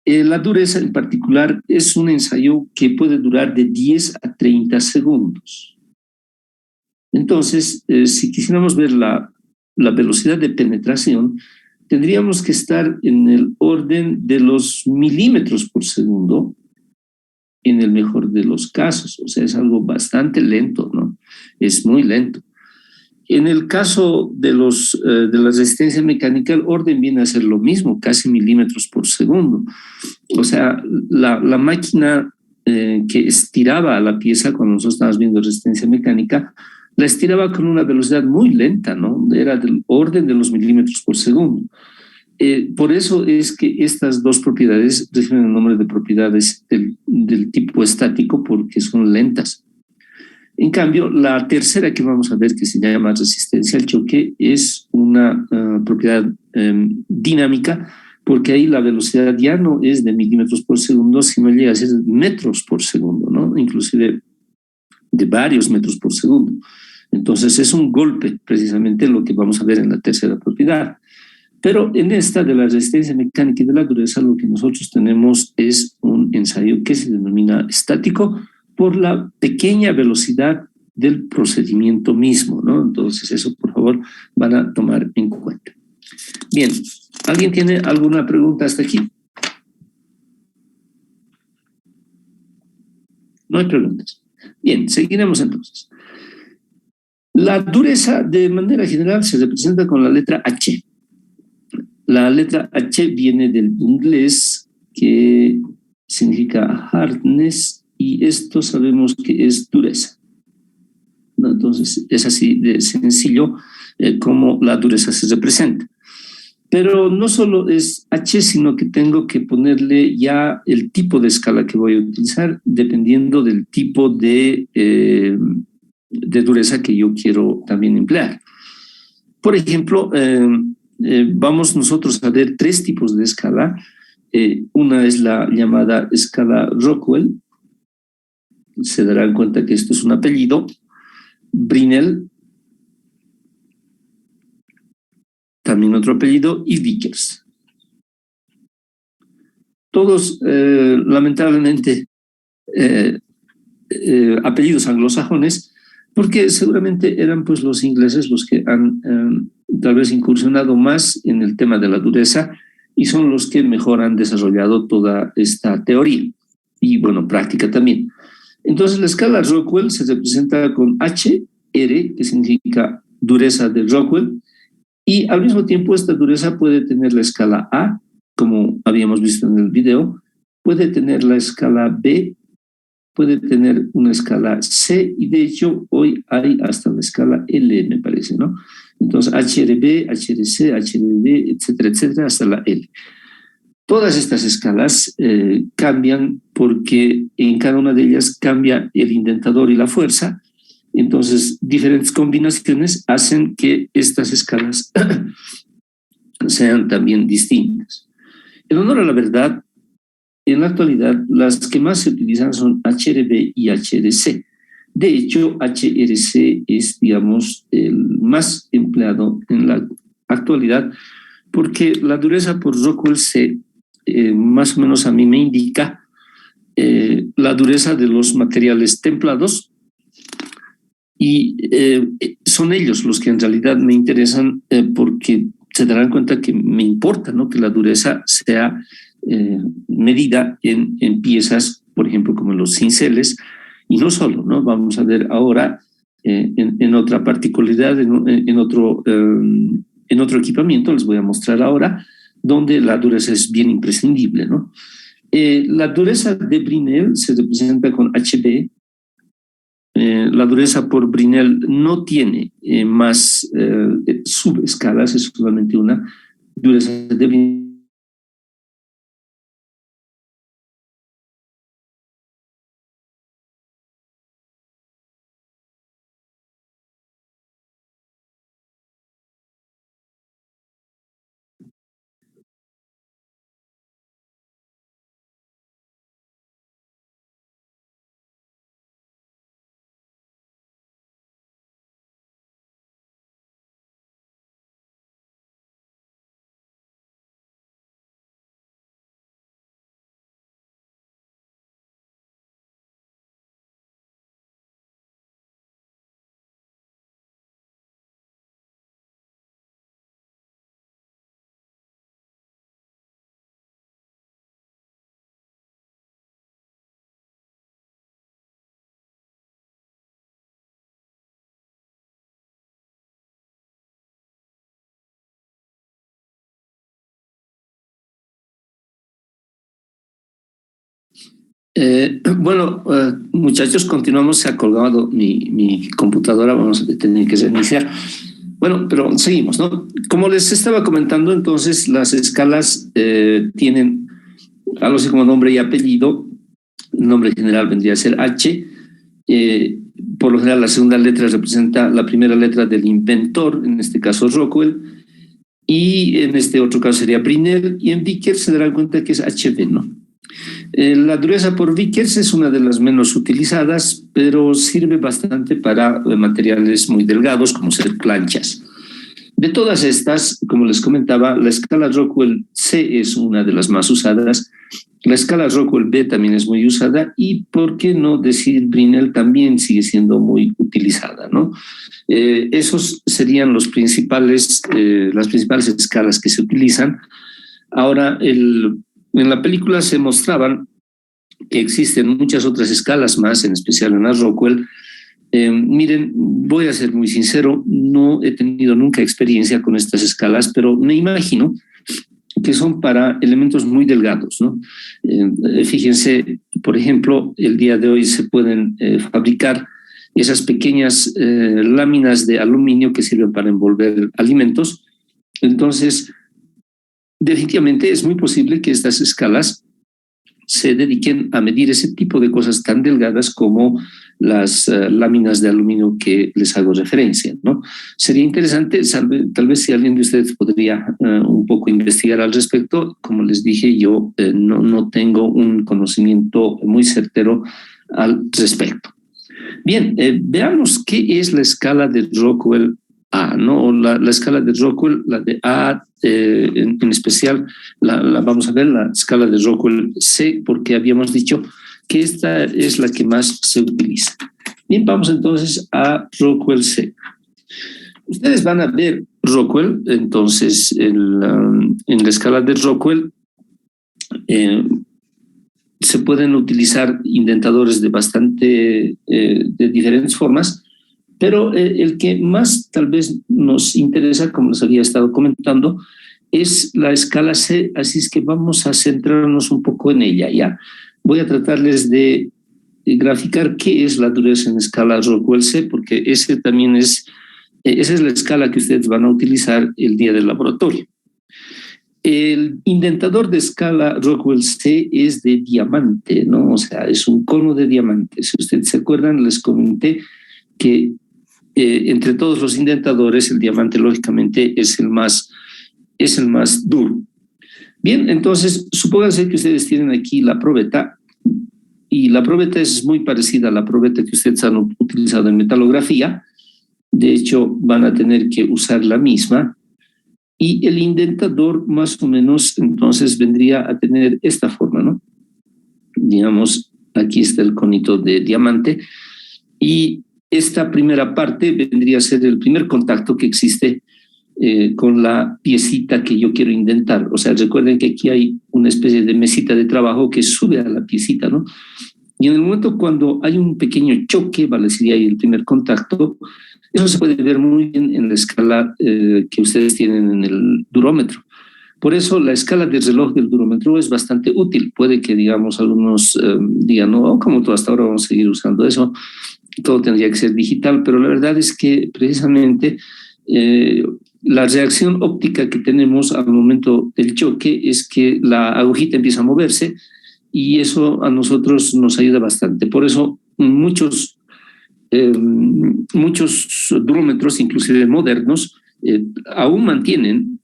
La dureza en particular es un ensayo que puede durar de 10 a 30 segundos. Entonces, si quisiéramos ver la velocidad de penetración, tendríamos que estar en el orden de los milímetros por segundo, en el mejor de los casos. O sea, es algo bastante lento, ¿no? Es muy lento. En el caso de la resistencia mecánica, el orden viene a ser lo mismo, casi milímetros por segundo. O sea, la máquina que estiraba la pieza cuando nosotros estábamos viendo resistencia mecánica, la estiraba con una velocidad muy lenta, ¿no? Era del orden de los milímetros por segundo. Por eso es que estas dos propiedades reciben el nombre de propiedades del tipo estático, porque son lentas. En cambio, la tercera que vamos a ver, que se llama resistencia al choque, es una propiedad dinámica, porque ahí la velocidad ya no es de milímetros por segundo, sino llega a ser metros por segundo, ¿no? Inclusive de varios metros por segundo. Entonces es un golpe, precisamente lo que vamos a ver en la tercera propiedad. Pero en esta de la resistencia mecánica y de la dureza, lo que nosotros tenemos es un ensayo que se denomina estático por la pequeña velocidad del procedimiento mismo, ¿no? Entonces eso, por favor, van a tomar en cuenta. Bien, ¿alguien tiene alguna pregunta hasta aquí? No hay preguntas. Bien, seguiremos entonces. La dureza, de manera general, se representa con la letra H. La letra H viene del inglés, que significa hardness, y esto sabemos que es dureza. ¿no? Entonces, es así de sencillo como la dureza se representa. Pero no solo es H, sino que tengo que ponerle ya el tipo de escala que voy a utilizar dependiendo del tipo de dureza que yo quiero también emplear. Por ejemplo, vamos nosotros a ver tres tipos de escala. Una es la llamada escala Rockwell. Se darán cuenta que esto es un apellido. Brinell, también otro apellido, y Vickers. Todos, lamentablemente, apellidos anglosajones, porque seguramente eran pues los ingleses los que han tal vez incursionado más en el tema de la dureza y son los que mejor han desarrollado toda esta teoría y, bueno, práctica también. Entonces, la escala Rockwell se representa con HR, que significa dureza de Rockwell, y al mismo tiempo esta dureza puede tener la escala A, como habíamos visto en el video, puede tener la escala B, puede tener una escala C, y de hecho hoy hay hasta la escala L, me parece, ¿no? Entonces HRB, HRC, HRD, etcétera, etcétera, hasta la L. Todas estas escalas cambian porque en cada una de ellas cambia el indentador y la fuerza. Entonces, diferentes combinaciones hacen que estas escalas sean también distintas. En honor a la verdad, en la actualidad, las que más se utilizan son HRB y HRC. De hecho, HRC es, digamos, el más empleado en la actualidad porque la dureza por Rockwell C más o menos a mí me indica la dureza de los materiales templados y son ellos los que en realidad me interesan porque se darán cuenta que me importa, ¿no?, que la dureza sea medida en piezas, por ejemplo, como los cinceles, y no solo, ¿no? Vamos a ver ahora en otra particularidad, en otro equipamiento, les voy a mostrar ahora, donde la dureza es bien imprescindible, ¿no? La dureza de Brinell se representa con HB. La dureza por Brinell no tiene más subescalas, es solamente una dureza de Brinell. Bueno, muchachos, continuamos. Se ha colgado mi computadora, vamos a tener que reiniciar. Bueno, pero seguimos, ¿no? Como les estaba comentando, entonces las escalas tienen algo así como nombre y apellido. El nombre general vendría a ser H. Por lo general, la segunda letra representa la primera letra del inventor, en este caso Rockwell, y en este otro caso sería Brinell, y en Vickers se darán cuenta que es HB, ¿no? La dureza por Vickers es una de las menos utilizadas, pero sirve bastante para materiales muy delgados, como ser planchas. De todas estas, como les comentaba, la escala Rockwell C es una de las más usadas, la escala Rockwell B también es muy usada y, ¿por qué no decir Brinell también sigue siendo muy utilizada, ¿no? Esos serían las principales escalas que se utilizan. Ahora, en la película se mostraban que existen muchas otras escalas más, en especial en la Rockwell. Miren, voy a ser muy sincero, no he tenido nunca experiencia con estas escalas, pero me imagino que son para elementos muy delgados, ¿no? Fíjense, por ejemplo, el día de hoy se pueden fabricar esas pequeñas láminas de aluminio que sirven para envolver alimentos. Entonces, definitivamente es muy posible que estas escalas se dediquen a medir ese tipo de cosas tan delgadas como las láminas de aluminio que les hago referencia, ¿no? Sería interesante, tal vez si alguien de ustedes podría un poco investigar al respecto. Como les dije, yo no tengo un conocimiento muy certero al respecto. Bien, veamos qué es la escala de Rockwell A, ¿no? La escala de Rockwell, la de A en especial, la vamos a ver, la escala de Rockwell C, porque habíamos dicho que esta es la que más se utiliza. Bien, vamos entonces a Rockwell C. Ustedes van a ver Rockwell, entonces en la escala de Rockwell se pueden utilizar indentadores de diferentes formas, pero el que más tal vez nos interesa, como les había estado comentando, es la escala C, así es que vamos a centrarnos un poco en ella, ¿ya? Voy a tratarles de graficar qué es la dureza en escala Rockwell C, porque esa es la escala que ustedes van a utilizar el día del laboratorio. El indentador de escala Rockwell C es de diamante, ¿no? O sea, es un cono de diamante. Si ustedes se acuerdan, les comenté que entre todos los indentadores, el diamante lógicamente es el más duro. Bien, entonces, supónganse que ustedes tienen aquí la probeta, y la probeta es muy parecida a la probeta que ustedes han utilizado en metalografía. De hecho, van a tener que usar la misma. Y el indentador más o menos entonces vendría a tener esta forma, ¿no? Digamos, aquí está el conito de diamante y esta primera parte vendría a ser el primer contacto que existe con la piecita que yo quiero indentar. O sea, recuerden que aquí hay una especie de mesita de trabajo que sube a la piecita, ¿no? Y en el momento cuando hay un pequeño choque, vale, sería ahí el primer contacto. Eso se puede ver muy bien en la escala que ustedes tienen en el durómetro. Por eso la escala de reloj del durómetro es bastante útil. Puede que, digamos, algunos digan, no, como todo hasta ahora vamos a seguir usando eso, todo tendría que ser digital, pero la verdad es que precisamente la reacción óptica que tenemos al momento del choque es que la agujita empieza a moverse y eso a nosotros nos ayuda bastante. Por eso muchos durómetros, inclusive modernos, aún mantienen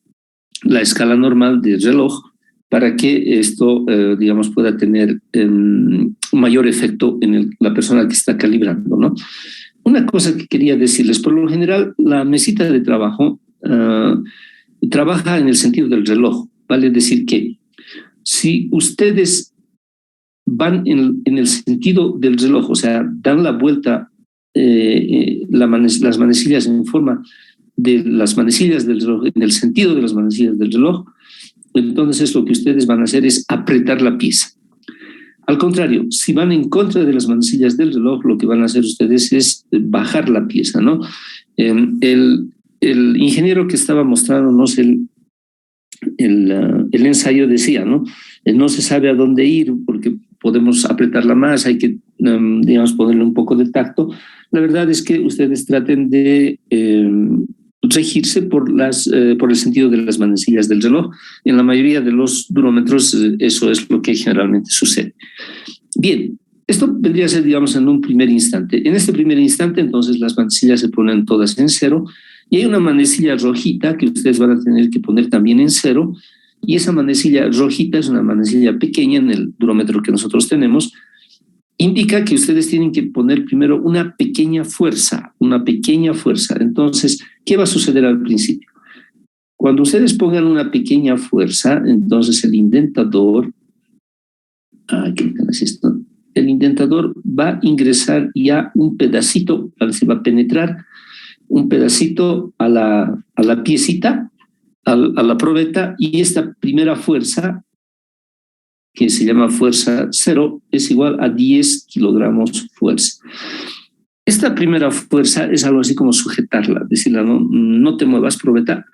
la escala normal del reloj para que esto, digamos, pueda tener un mayor efecto en la persona que está calibrando, ¿no? Una cosa que quería decirles, por lo general, la mesita de trabajo trabaja en el sentido del reloj, vale decir que si ustedes van en el sentido del reloj, o sea, dan la vuelta las manecillas en forma de las manecillas del reloj, en el sentido de las manecillas del reloj, entonces lo que ustedes van a hacer es apretar la pieza. Al contrario, si van en contra de las manecillas del reloj, lo que van a hacer ustedes es bajar la pieza, ¿no? El ingeniero que estaba mostrándonos el ensayo decía, ¿no? No se sabe a dónde ir porque podemos apretarla más, hay que, digamos, ponerle un poco de tacto. La verdad es que ustedes traten de regirse por el sentido de las manecillas del reloj. En la mayoría de los durómetros eso es lo que generalmente sucede. Bien, esto vendría a ser, digamos, en un primer instante. En este primer instante, entonces, las manecillas se ponen todas en cero y hay una manecilla rojita que ustedes van a tener que poner también en cero, y esa manecilla rojita es una manecilla pequeña en el durómetro que nosotros tenemos. Indica que ustedes tienen que poner primero una pequeña fuerza. Entonces, ¿qué va a suceder al principio? Cuando ustedes pongan una pequeña fuerza, entonces el indentador va a ingresar ya un pedacito, se va a penetrar un pedacito a la piecita, a la probeta, y esta primera fuerza, que se llama fuerza cero, es igual a 10 kilogramos fuerza. Esta primera fuerza es algo así como sujetarla, decirle, no te muevas, probeta,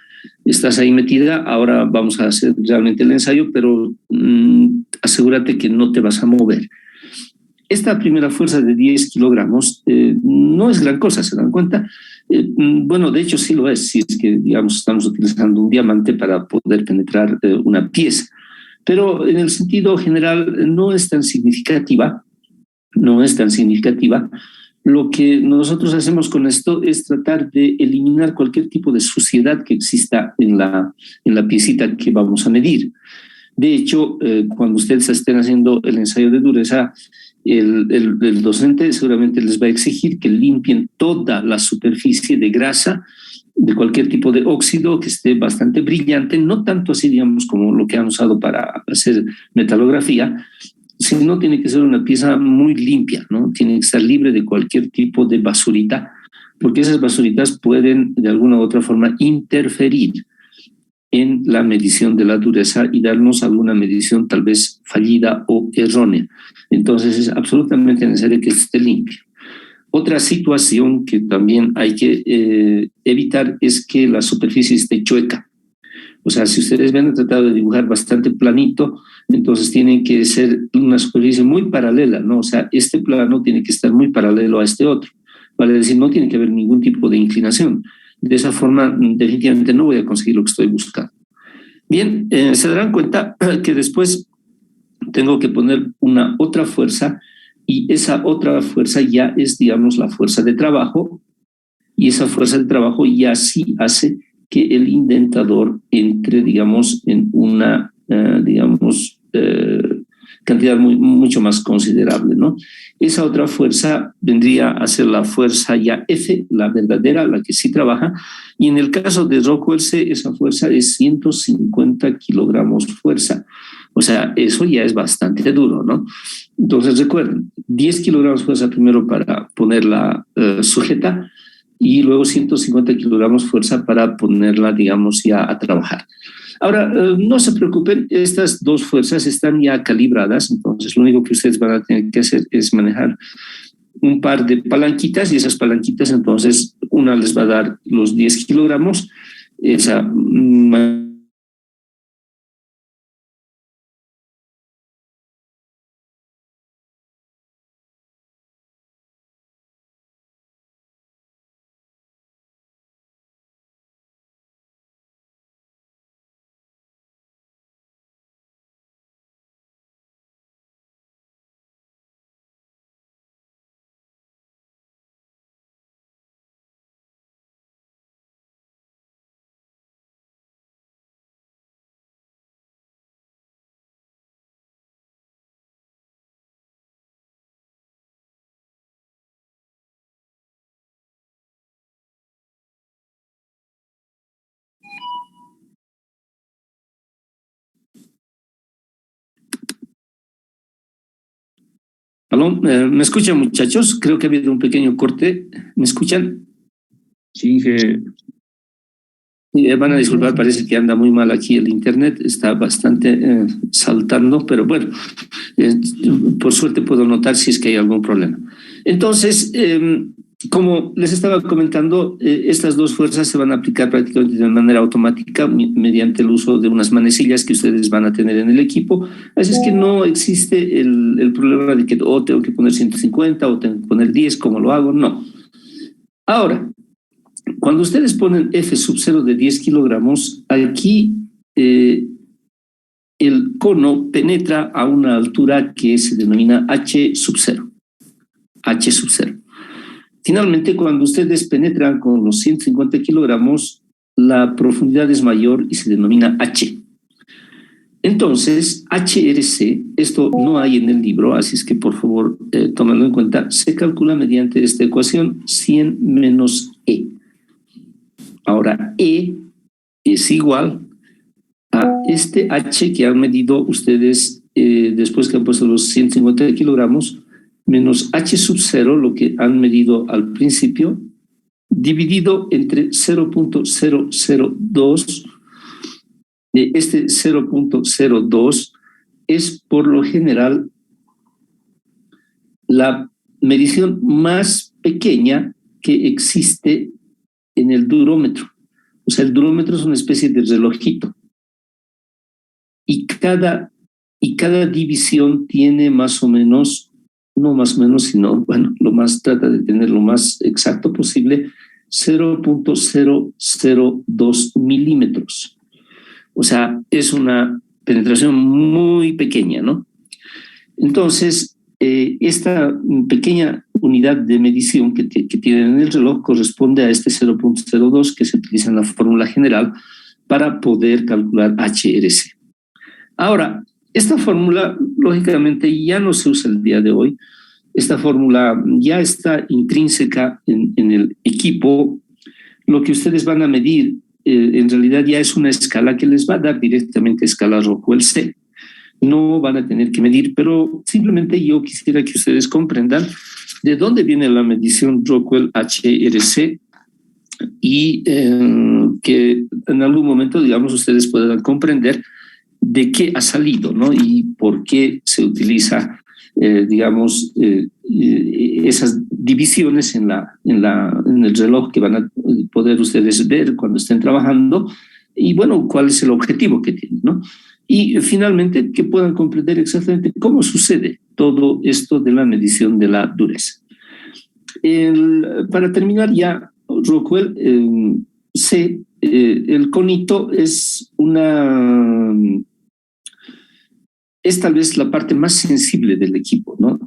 estás ahí metida, ahora vamos a hacer realmente el ensayo, pero asegúrate que no te vas a mover. esta primera fuerza de 10 kilogramos no es gran cosa, ¿se dan cuenta? Bueno, de hecho sí lo es, si es que, digamos, estamos utilizando un diamante para poder penetrar una pieza. Pero en el sentido general no es tan significativa, no es tan significativa. Lo que nosotros hacemos con esto es tratar de eliminar cualquier tipo de suciedad que exista en la piecita que vamos a medir. De hecho, cuando ustedes estén haciendo el ensayo de dureza, el docente seguramente les va a exigir que limpien toda la superficie de grasa, de cualquier tipo de óxido que esté bastante brillante, no tanto así, digamos, como lo que han usado para hacer metalografía, sino tiene que ser una pieza muy limpia, ¿no? Tiene que estar libre de cualquier tipo de basurita, porque esas basuritas pueden de alguna u otra forma interferir en la medición de la dureza y darnos alguna medición tal vez fallida o errónea. Entonces es absolutamente necesario que esté limpio. Otra situación que también hay que evitar es que la superficie esté chueca. O sea, si ustedes ven, han tratado de dibujar bastante planito, entonces tiene que ser una superficie muy paralela, ¿no? O sea, este plano tiene que estar muy paralelo a este otro. Vale decir, no tiene que haber ningún tipo de inclinación. De esa forma, definitivamente no voy a conseguir lo que estoy buscando. Bien, se darán cuenta que después tengo que poner una otra fuerza y esa otra fuerza ya es, digamos, la fuerza de trabajo, y esa fuerza de trabajo ya sí hace que el indentador entre, digamos, en una, cantidad mucho más considerable, ¿no? Esa otra fuerza vendría a ser la fuerza ya F, la verdadera, la que sí trabaja, y en el caso de Rockwell C, esa fuerza es 150 kilogramos fuerza. O sea, eso ya es bastante duro, ¿no? Entonces recuerden, 10 kilogramos fuerza primero para ponerla sujeta, y luego 150 kilogramos fuerza para ponerla, digamos, ya a trabajar. Ahora, no se preocupen, estas dos fuerzas están ya calibradas, entonces lo único que ustedes van a tener que hacer es manejar un par de palanquitas, y esas palanquitas, entonces, una les va a dar los 10 kilogramos, esa ¿Aló? ¿Me escuchan, muchachos? Creo que ha habido un pequeño corte. ¿Me escuchan? Sí, Inge. Van a disculpar, parece que anda muy mal aquí el internet, está bastante saltando, pero bueno, por suerte puedo notar si es que hay algún problema. Entonces, como les estaba comentando, estas dos fuerzas se van a aplicar prácticamente de manera automática mediante el uso de unas manecillas que ustedes van a tener en el equipo. Así es que no existe el problema de que tengo que poner 150 o tengo que poner 10, ¿cómo lo hago? No. Ahora, cuando ustedes ponen F sub 0 de 10 kilogramos, aquí el cono penetra a una altura que se denomina H sub 0. H sub 0. Finalmente, cuando ustedes penetran con los 150 kilogramos, la profundidad es mayor y se denomina H. Entonces, HRC, esto no hay en el libro, así es que por favor tómenlo en cuenta, se calcula mediante esta ecuación 100 menos E. Ahora, E es igual a este H que han medido ustedes después que han puesto los 150 kilogramos, menos H sub 0, lo que han medido al principio, dividido entre 0.002. Este 0.02 es por lo general la medición más pequeña que existe en el durómetro. O sea, el durómetro es una especie de relojito. Y cada división tiene más o menos no más o menos, sino, bueno, trata de tener lo más exacto posible, 0.002 milímetros. O sea, es una penetración muy pequeña, ¿no? Entonces, esta pequeña unidad de medición que tienen en el reloj corresponde a este 0.02 que se utiliza en la fórmula general para poder calcular HRC. Ahora, esta fórmula, lógicamente, ya no se usa el día de hoy. Esta fórmula ya está intrínseca en el equipo. Lo que ustedes van a medir, en realidad ya es una escala que les va a dar directamente escala Rockwell C. No van a tener que medir, pero simplemente yo quisiera que ustedes comprendan de dónde viene la medición Rockwell HRC y que en algún momento, digamos, ustedes puedan comprender de qué ha salido, ¿no? Y por qué se utiliza, digamos, esas divisiones en el reloj que van a poder ustedes ver cuando estén trabajando y, bueno, cuál es el objetivo que tienen, ¿no? Y finalmente que puedan comprender exactamente cómo sucede todo esto de la medición de la dureza. Para terminar ya, Rockwell C, el conito es tal vez la parte más sensible del equipo, ¿no?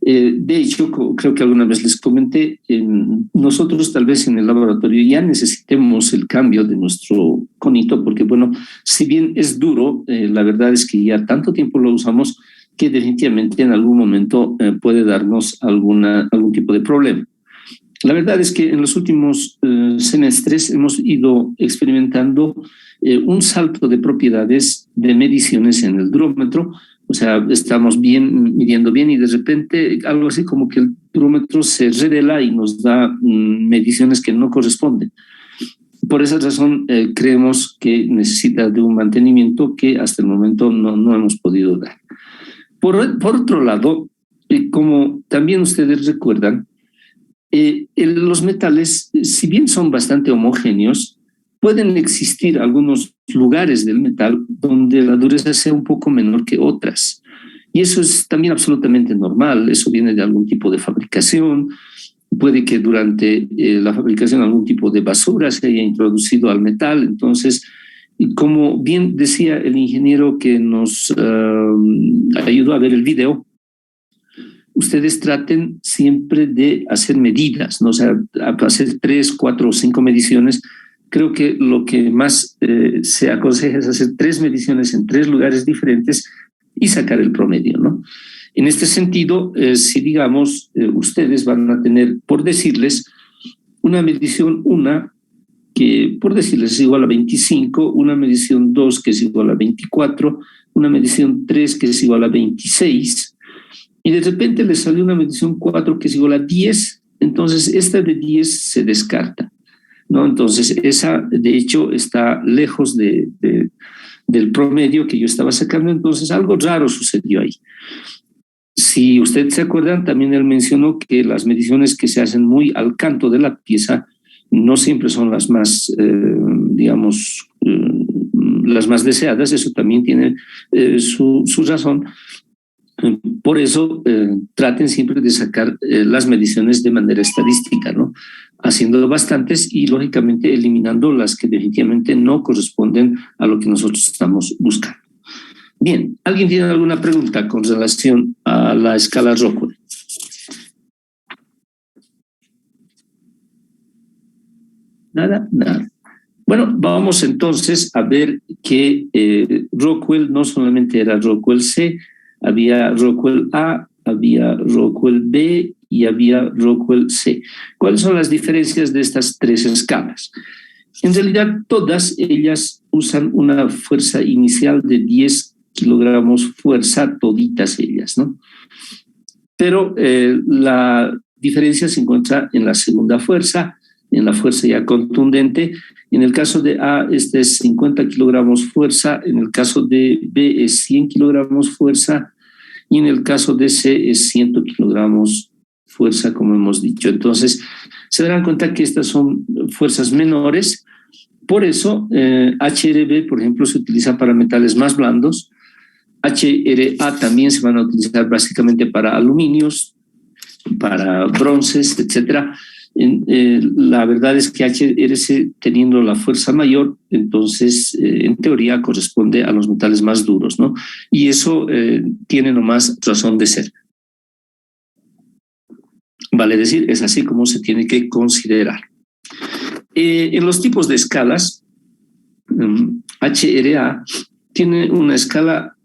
De hecho, creo que alguna vez les comenté, nosotros tal vez en el laboratorio ya necesitemos el cambio de nuestro conito, porque bueno, si bien es duro, la verdad es que ya tanto tiempo lo usamos que definitivamente en algún momento puede darnos algún tipo de problema. La verdad es que en los últimos semestres hemos ido experimentando un salto de propiedades de mediciones en el durómetro. O sea, estamos midiendo bien y de repente algo así como que el durómetro se revela y nos da mediciones que no corresponden. Por esa razón creemos que necesita de un mantenimiento que hasta el momento no hemos podido dar. Por otro lado, como también ustedes recuerdan, los metales, si bien son bastante homogéneos, pueden existir algunos lugares del metal donde la dureza sea un poco menor que otras. Y eso es también absolutamente normal. Eso viene de algún tipo de fabricación. Puede que durante la fabricación algún tipo de basura se haya introducido al metal. Entonces, como bien decía el ingeniero que nos ayudó a ver el video, ustedes traten siempre de hacer medidas, ¿no? O sea, hacer 3, 4 o 5 mediciones. Creo que lo que más se aconseja es hacer 3 mediciones en 3 lugares diferentes y sacar el promedio, ¿no? En este sentido, si digamos, ustedes van a tener, por decirles, una medición 1 que, por decirles, es igual a 25, una medición 2 que es igual a 24, una medición 3 que es igual a 26, y de repente les sale una medición 4 que es igual a 10, entonces esta de 10 se descarta, ¿no? Entonces esa de hecho está lejos del promedio que yo estaba sacando, entonces algo raro sucedió ahí. Si ustedes se acuerdan, también él mencionó que las mediciones que se hacen muy al canto de la pieza no siempre son las más, digamos, las más deseadas. Eso también tiene su razón. Por eso traten siempre de sacar las mediciones de manera estadística, ¿no? Haciendo bastantes y lógicamente eliminando las que definitivamente no corresponden a lo que nosotros estamos buscando. Bien, ¿alguien tiene alguna pregunta con relación a la escala Rockwell? Nada. Bueno, vamos entonces a ver que Rockwell no solamente era Rockwell C, había Rockwell A, había Rockwell B y había Rockwell C. ¿Cuáles son las diferencias de estas 3 escalas? En realidad, todas ellas usan una fuerza inicial de 10 kilogramos fuerza, toditas ellas, ¿no? Pero la diferencia se encuentra en la segunda fuerza, en la fuerza ya contundente. En el caso de A, este es 50 kilogramos fuerza, en el caso de B es 100 kilogramos fuerza y en el caso de C es 100 kilogramos fuerza, como hemos dicho. Entonces, se darán cuenta que estas son fuerzas menores. Por eso, HRB, por ejemplo, se utiliza para metales más blandos. HRA también se van a utilizar básicamente para aluminios, para bronces, etcétera. La verdad es que HRC, teniendo la fuerza mayor, entonces en teoría corresponde a los metales más duros, ¿no? Y eso tiene nomás razón de ser. Vale decir, es así como se tiene que considerar. En los tipos de escalas, HRA tiene una escala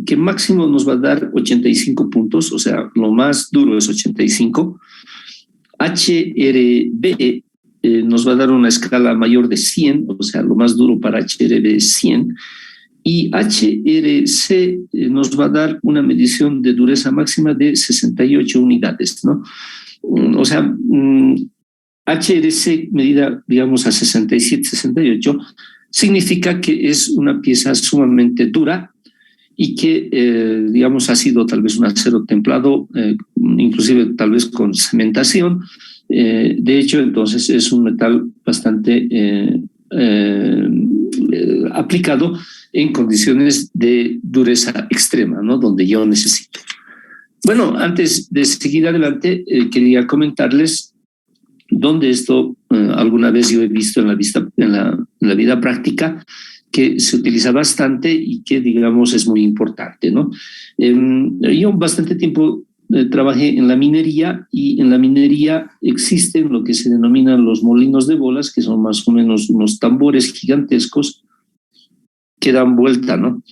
que máximo nos va a dar 85 puntos, o sea, lo más duro es 85. HRB nos va a dar una escala mayor de 100, o sea, lo más duro para HRB es 100. Y HRC nos va a dar una medición de dureza máxima de 68 unidades, ¿no? O sea, HRC medida, digamos, a 67, 68, significa que es una pieza sumamente dura y que, digamos, ha sido tal vez un acero templado, inclusive tal vez con cementación. De hecho, entonces es un metal bastante aplicado en condiciones de dureza extrema, ¿no? Donde yo necesito. Bueno, antes de seguir adelante, quería comentarles donde esto alguna vez yo he visto en la vida práctica, que se utiliza bastante y que, digamos, es muy importante, ¿no? Yo bastante tiempo trabajé en la minería, y en la minería existen lo que se denominan los molinos de bolas, que son más o menos unos tambores gigantescos que dan vuelta, ¿no?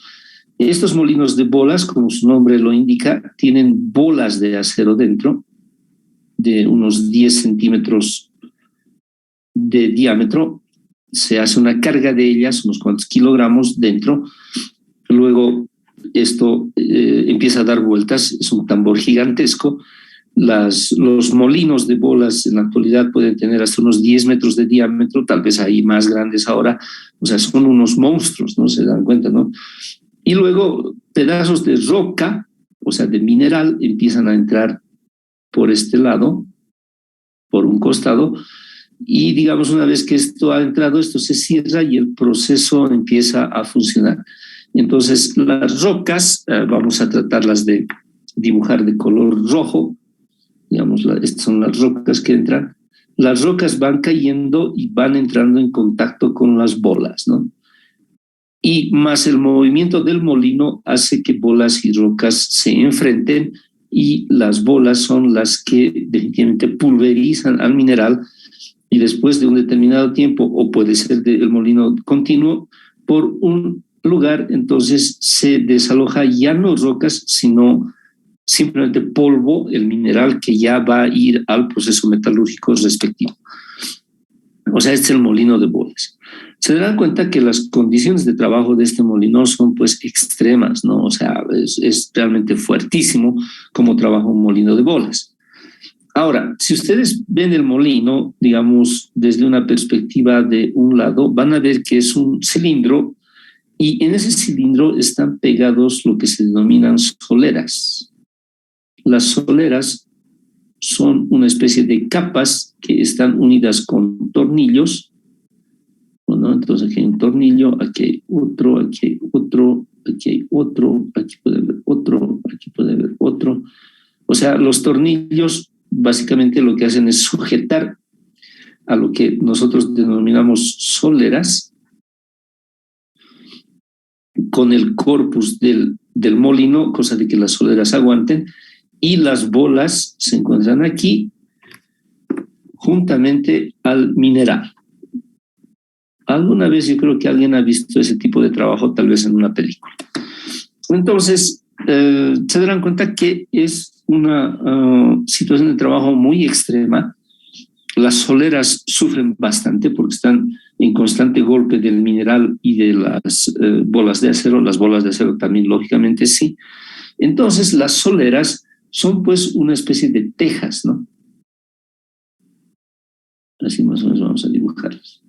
Estos molinos de bolas, como su nombre lo indica, tienen bolas de acero dentro, de unos 10 centímetros de diámetro. Se hace una carga de ellas, unos cuantos kilogramos dentro. Luego esto empieza a dar vueltas, es un tambor gigantesco. Los molinos de bolas en la actualidad pueden tener hasta unos 10 metros de diámetro, tal vez hay más grandes ahora. O sea, son unos monstruos, ¿no? Se dan cuenta, ¿no? Y luego pedazos de roca, o sea, de mineral, empiezan a entrar por este lado, por un costado, y digamos, una vez que esto ha entrado, esto se cierra y el proceso empieza a funcionar. Entonces, las rocas, vamos a tratarlas de dibujar de color rojo, digamos, estas son las rocas que entran. Las rocas van cayendo y van entrando en contacto con las bolas, ¿no? Y más el movimiento del molino hace que bolas y rocas se enfrenten, y las bolas son las que definitivamente pulverizan al mineral, y después de un determinado tiempo, o puede ser del molino continuo, por un lugar, entonces se desaloja ya no rocas, sino simplemente polvo, el mineral que ya va a ir al proceso metalúrgico respectivo. O sea, este es el molino de bolas. Se darán cuenta que las condiciones de trabajo de este molino son pues extremas, ¿no? O sea, es realmente fuertísimo como trabaja un molino de bolas. Ahora, si ustedes ven el molino, digamos, desde una perspectiva de un lado, van a ver que es un cilindro, y en ese cilindro están pegados lo que se denominan soleras. Las soleras son una especie de capas que están unidas con tornillos. Bueno, entonces aquí hay un tornillo, aquí hay otro, aquí hay otro, aquí hay otro, aquí puede haber otro, aquí puede haber otro. O sea, los tornillos básicamente lo que hacen es sujetar a lo que nosotros denominamos soleras con el corpus del molino, cosa de que las soleras aguanten, y las bolas se encuentran aquí juntamente al mineral. Alguna vez yo creo que alguien ha visto ese tipo de trabajo, tal vez en una película. Entonces, se darán cuenta que es una situación de trabajo muy extrema. Las soleras sufren bastante porque están en constante golpe del mineral y de las bolas de acero. Las bolas de acero también, lógicamente, sí. Entonces, las soleras son pues una especie de tejas, ¿no? Así más o menos vamos a dibujarlas.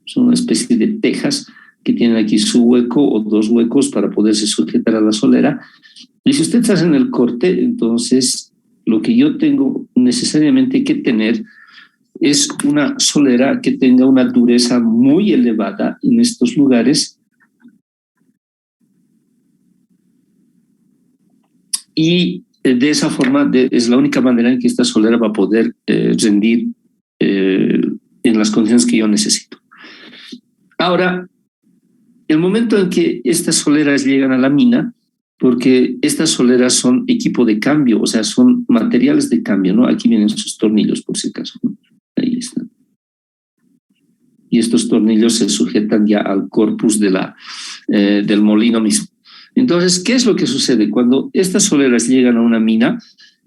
Son una especie de tejas que tienen aquí su hueco o dos huecos para poderse sujetar a la solera. Y si ustedes hacen el corte, entonces lo que yo tengo necesariamente que tener es una solera que tenga una dureza muy elevada en estos lugares, y de esa forma es la única manera en que esta solera va a poder rendir en las condiciones que yo necesito. Ahora, el momento en que estas soleras llegan a la mina, porque estas soleras son equipo de cambio, o sea, son materiales de cambio, ¿no? Aquí vienen sus tornillos, por si acaso, ¿no? Ahí están. Y estos tornillos se sujetan ya al corpus del molino mismo. Entonces, ¿qué es lo que sucede? Cuando estas soleras llegan a una mina,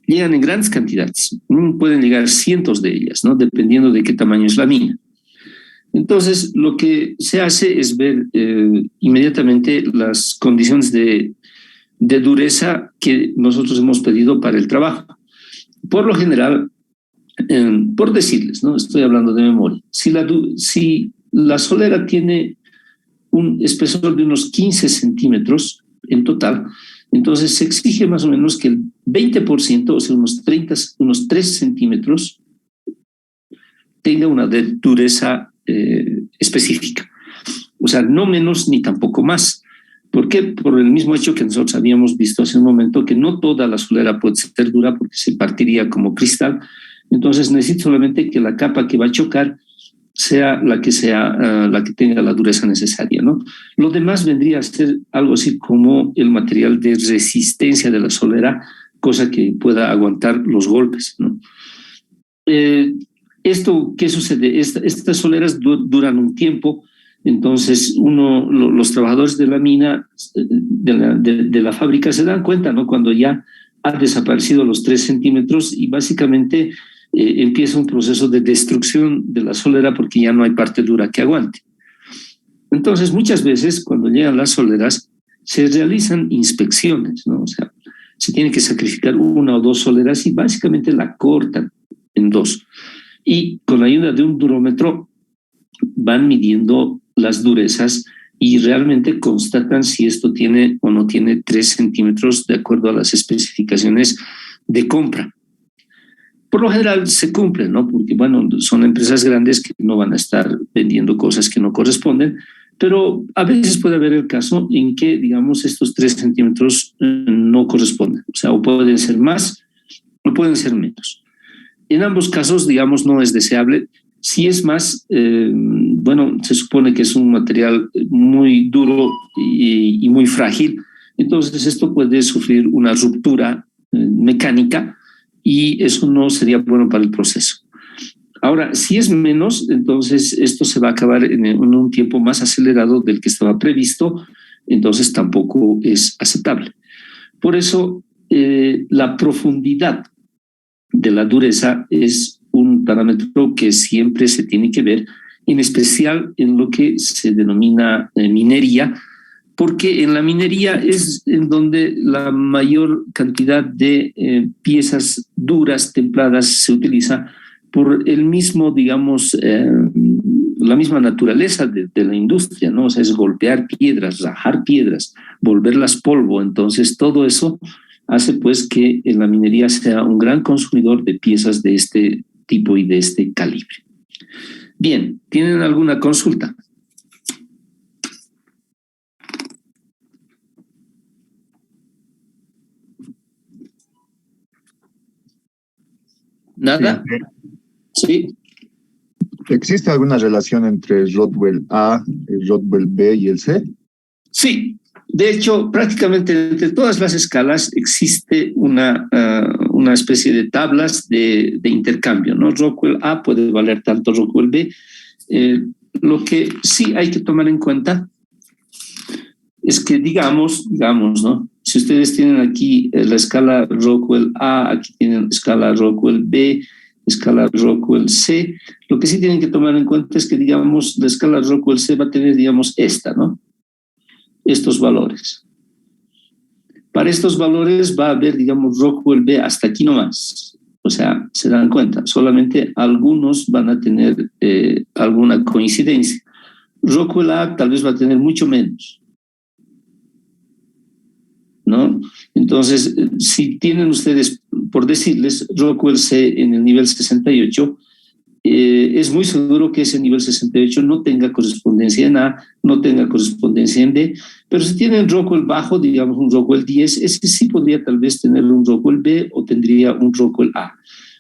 llegan en grandes cantidades. Pueden llegar cientos de ellas, ¿no? Dependiendo de qué tamaño es la mina. Entonces, lo que se hace es ver inmediatamente las condiciones de dureza que nosotros hemos pedido para el trabajo. Por lo general, por decirles, ¿no? Estoy hablando de memoria. Si la solera tiene un espesor de unos 15 centímetros en total, entonces se exige más o menos que el 20%, o sea, unos 3 centímetros, tenga una dureza específica. O sea, no menos ni tampoco más. ¿Por qué? Por el mismo hecho que nosotros habíamos visto hace un momento, que no toda la solera puede ser dura porque se partiría como cristal. Entonces necesito solamente que la capa que va a chocar sea la que tenga la dureza necesaria, ¿no? Lo demás vendría a ser algo así como el material de resistencia de la solera, cosa que pueda aguantar los golpes, ¿no? Esto, ¿qué sucede? Estas soleras duran un tiempo, entonces los trabajadores de la mina, de la fábrica, se dan cuenta, ¿no? Cuando ya han desaparecido los 3 centímetros y básicamente empieza un proceso de destrucción de la solera porque ya no hay parte dura que aguante. Entonces, muchas veces cuando llegan las soleras se realizan inspecciones, ¿no? O sea, se tiene que sacrificar 1 o 2 soleras y básicamente la cortan en 2. Y con la ayuda de un durómetro van midiendo las durezas y realmente constatan si esto tiene o no tiene 3 centímetros de acuerdo a las especificaciones de compra. Por lo general se cumplen, ¿no? Porque, bueno, son empresas grandes que no van a estar vendiendo cosas que no corresponden, pero a veces puede haber el caso en que, digamos, estos 3 centímetros no corresponden. O sea, o pueden ser más o pueden ser menos. En ambos casos, digamos, no es deseable. Si es más, bueno, se supone que es un material muy duro y muy frágil, entonces esto puede sufrir una ruptura mecánica y eso no sería bueno para el proceso. Ahora, si es menos, entonces esto se va a acabar en un tiempo más acelerado del que estaba previsto, entonces tampoco es aceptable. Por eso, la profundidad de la dureza es un parámetro que siempre se tiene que ver, en especial en lo que se denomina minería, porque en la minería es en donde la mayor cantidad de piezas duras, templadas, se utiliza por el mismo, digamos, la misma naturaleza de la industria, ¿no? O sea, es golpear piedras, rajar piedras, volverlas polvo. Entonces, todo eso hace pues que en la minería sea un gran consumidor de piezas de este tipo y de este calibre. Bien, ¿tienen alguna consulta? ¿Nada? Sí. ¿Existe alguna relación entre el Rockwell A, el Rockwell B y el C? Sí. De hecho, prácticamente entre todas las escalas existe una especie de tablas de intercambio, ¿no? Rockwell A puede valer tanto Rockwell B. Lo que sí hay que tomar en cuenta es que digamos, ¿no? Si ustedes tienen aquí la escala Rockwell A, aquí tienen escala Rockwell B, escala Rockwell C, lo que sí tienen que tomar en cuenta es que, digamos, la escala Rockwell C va a tener, digamos, ¿no? Estos valores. Para estos valores va a haber, digamos, Rockwell B hasta aquí nomás. O sea, se dan cuenta, solamente algunos van a tener alguna coincidencia. Rockwell A tal vez va a tener mucho menos, ¿no? Entonces, si tienen ustedes, por decirles, Rockwell C en el nivel 68, es muy seguro que ese nivel 68 no tenga correspondencia en A, no tenga correspondencia en B, pero si tiene un Rockwell bajo, digamos un Rockwell 10, ese sí podría tal vez tener un Rockwell B o tendría un Rockwell A.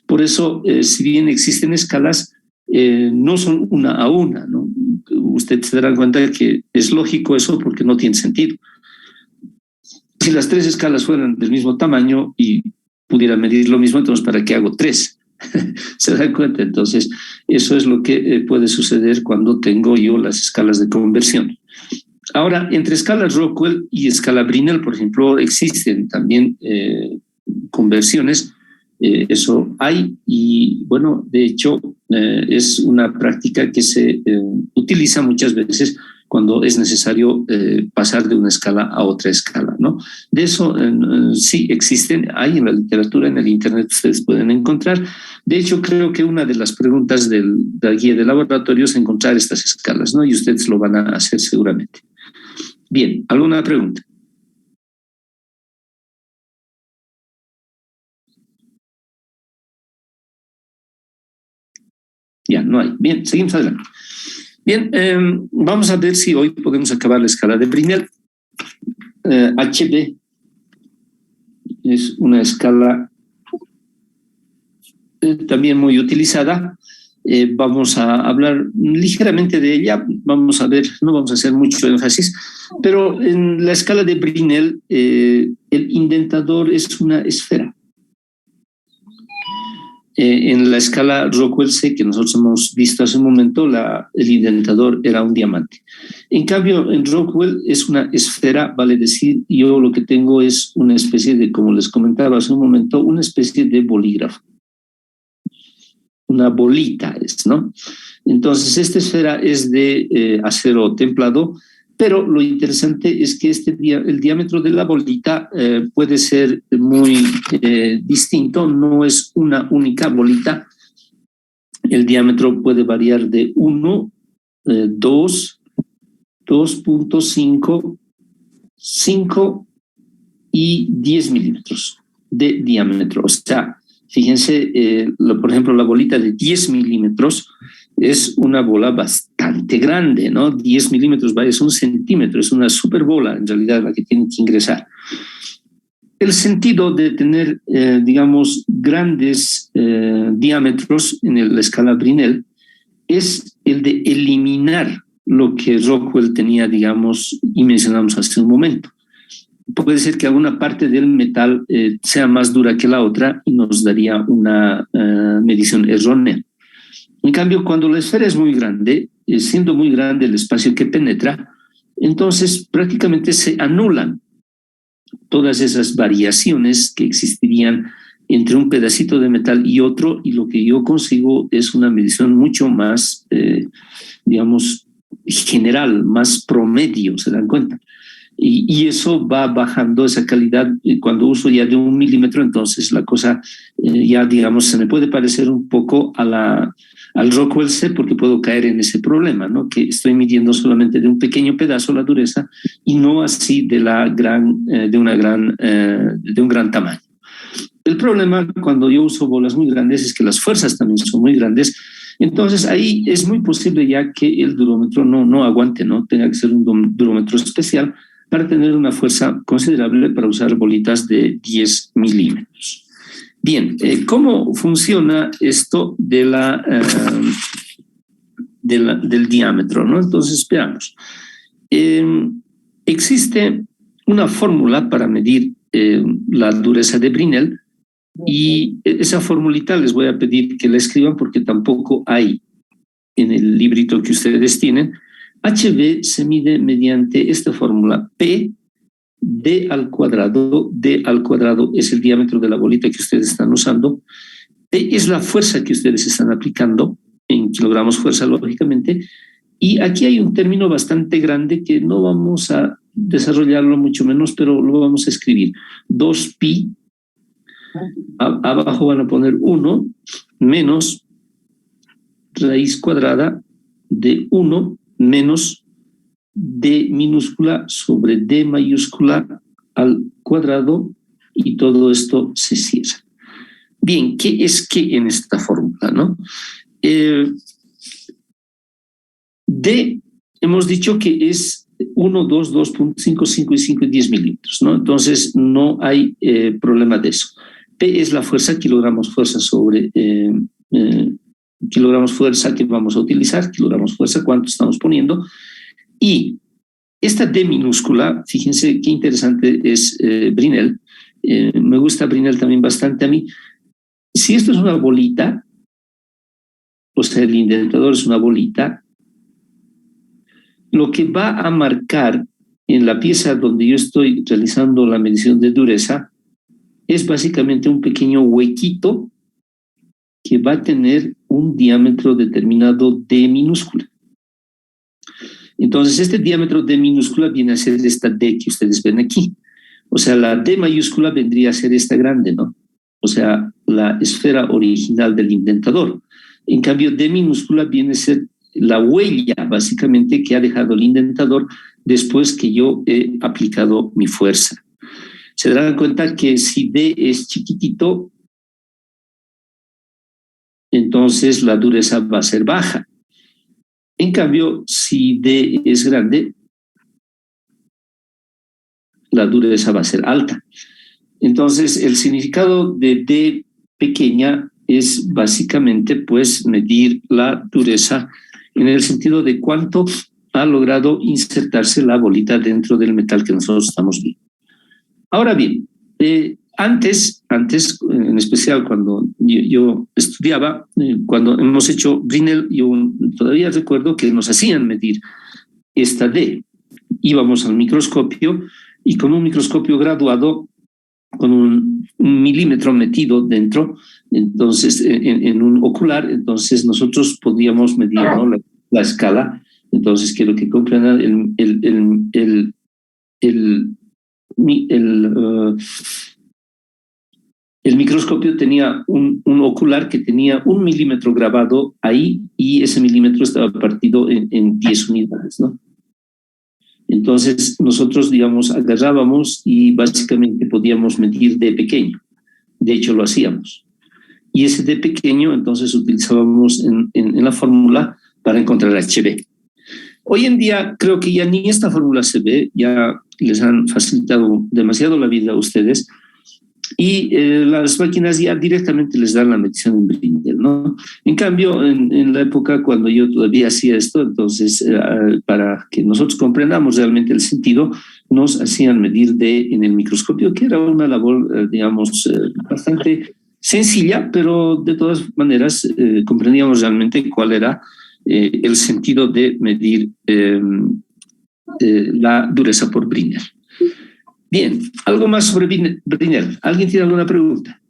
Por eso, si bien existen escalas, no son una a una, ¿no? Usted se dará cuenta que es lógico eso porque no tiene sentido. Si las 3 escalas fueran del mismo tamaño y pudiera medir lo mismo, entonces ¿para qué hago 3? ¿Se dan cuenta? Entonces, eso es lo que puede suceder cuando tengo yo las escalas de conversión. Ahora, entre escalas Rockwell y escala Brinell, por ejemplo, existen también conversiones. Eso hay y, bueno, de hecho, es una práctica que se utiliza muchas veces cuando es necesario pasar de una escala a otra escala, ¿no? De eso sí existen, hay en la literatura, en el internet ustedes pueden encontrar. De hecho, creo que una de las preguntas de la guía de laboratorio es encontrar estas escalas, ¿no? Y ustedes lo van a hacer seguramente. Bien, ¿alguna pregunta? Ya, no hay. Bien, seguimos adelante. Bien, vamos a ver si hoy podemos acabar la escala de Brinell. HB es una escala también muy utilizada. Vamos a hablar ligeramente de ella. Vamos a ver, no vamos a hacer mucho énfasis, pero en la escala de Brinell, el indentador es una esfera. En la escala Rockwell-C que nosotros hemos visto hace un momento, el indentador era un diamante. En cambio, en Rockwell es una esfera, vale decir, yo lo que tengo es una especie de, como les comentaba hace un momento, una especie de bolígrafo. Una bolita es, ¿no? Entonces, esta esfera es de acero templado, pero lo interesante es que el diámetro de la bolita puede ser muy distinto, no es una única bolita. El diámetro puede variar de 1, 2, 2.5, 5 y 10 milímetros de diámetro. O sea, fíjense, por ejemplo, la bolita de 10 milímetros es una bola bastante grande, ¿no? 10 milímetros, vaya, es un centímetro, es una super bola en realidad la que tiene que ingresar. El sentido de tener, digamos, grandes diámetros en la escala Brinell es el de eliminar lo que Rockwell tenía, digamos, y mencionamos hace un momento. Puede ser que alguna parte del metal sea más dura que la otra y nos daría una medición errónea. En cambio, cuando la esfera es muy grande, siendo muy grande el espacio que penetra, entonces prácticamente se anulan todas esas variaciones que existirían entre un pedacito de metal y otro, y lo que yo consigo es una medición mucho más, digamos, general, más promedio, ¿se dan cuenta? Y eso va bajando esa calidad. Cuando uso ya de 1 milímetro, entonces la cosa ya, digamos, se me puede parecer un poco al Rockwell-C porque puedo caer en ese problema, ¿no? Que estoy midiendo solamente de un pequeño pedazo la dureza y no así de un gran tamaño. El problema cuando yo uso bolas muy grandes es que las fuerzas también son muy grandes. Entonces ahí es muy posible ya que el durómetro no aguante, ¿no? Tenga que ser un durómetro especial para tener una fuerza considerable para usar bolitas de 10 milímetros. Bien, ¿cómo funciona esto del diámetro, ¿no? Entonces, veamos. Existe una fórmula para medir la dureza de Brinell y esa formulita les voy a pedir que la escriban porque tampoco hay en el librito que ustedes tienen. HB se mide mediante esta fórmula P D al cuadrado. D al cuadrado es el diámetro de la bolita que ustedes están usando. P es la fuerza que ustedes están aplicando en kilogramos fuerza, lógicamente. Y aquí hay un término bastante grande que no vamos a desarrollarlo mucho menos, pero lo vamos a escribir. 2pi, abajo van a poner 1 menos raíz cuadrada de 1 menos D minúscula sobre D mayúscula al cuadrado y todo esto se cierra. Bien, ¿qué es qué en esta fórmula, no? D, hemos dicho que es 1, 2, 2.5, 5 y 5 y 10 milímetros, ¿no? Entonces no hay problema de eso. P es la fuerza, kilogramos fuerza sobre kilogramos fuerza que vamos a utilizar, kilogramos fuerza, cuánto estamos poniendo. Y esta D minúscula, fíjense qué interesante es Brinell. Me gusta Brinell también bastante a mí. Si esto es una bolita, o sea, el indentador es una bolita, lo que va a marcar en la pieza donde yo estoy realizando la medición de dureza es básicamente un pequeño huequito que va a tener un diámetro determinado D minúscula. Entonces, este diámetro D minúscula viene a ser esta D que ustedes ven aquí. O sea, la D mayúscula vendría a ser esta grande, ¿no? O sea, la esfera original del indentador. En cambio, D minúscula viene a ser la huella, básicamente, que ha dejado el indentador después que yo he aplicado mi fuerza. Se darán cuenta que si D es chiquitito, entonces la dureza va a ser baja. En cambio, si D es grande, la dureza va a ser alta. Entonces, el significado de D pequeña es básicamente pues medir la dureza en el sentido de cuánto ha logrado insertarse la bolita dentro del metal que nosotros estamos viendo. Ahora bien, antes, en especial cuando yo estudiaba, cuando hemos hecho Brinell, yo todavía recuerdo que nos hacían medir esta D. Íbamos al microscopio y con un microscopio graduado, con un milímetro metido dentro, entonces en un ocular, entonces nosotros podíamos medir, ¿no?, la escala. Entonces quiero que comprendan el microscopio tenía un ocular que tenía 1 milímetro grabado ahí y ese milímetro estaba partido en 10 unidades, ¿no? Entonces nosotros, digamos, agarrábamos y básicamente podíamos medir D pequeño. De hecho, lo hacíamos. Y ese D pequeño, entonces, utilizábamos en la fórmula para encontrar HB. Hoy en día creo que ya ni esta fórmula se ve, ya les han facilitado demasiado la vida a ustedes y las máquinas ya directamente les dan la medición en Brinell, ¿no? En cambio, en la época cuando yo todavía hacía esto, entonces para que nosotros comprendamos realmente el sentido, nos hacían medir D en el microscopio, que era una labor, digamos, bastante sencilla, pero de todas maneras comprendíamos realmente cuál era el sentido de medir la dureza por Brinell. Bien, algo más sobre Brinell. ¿Alguien tiene alguna pregunta?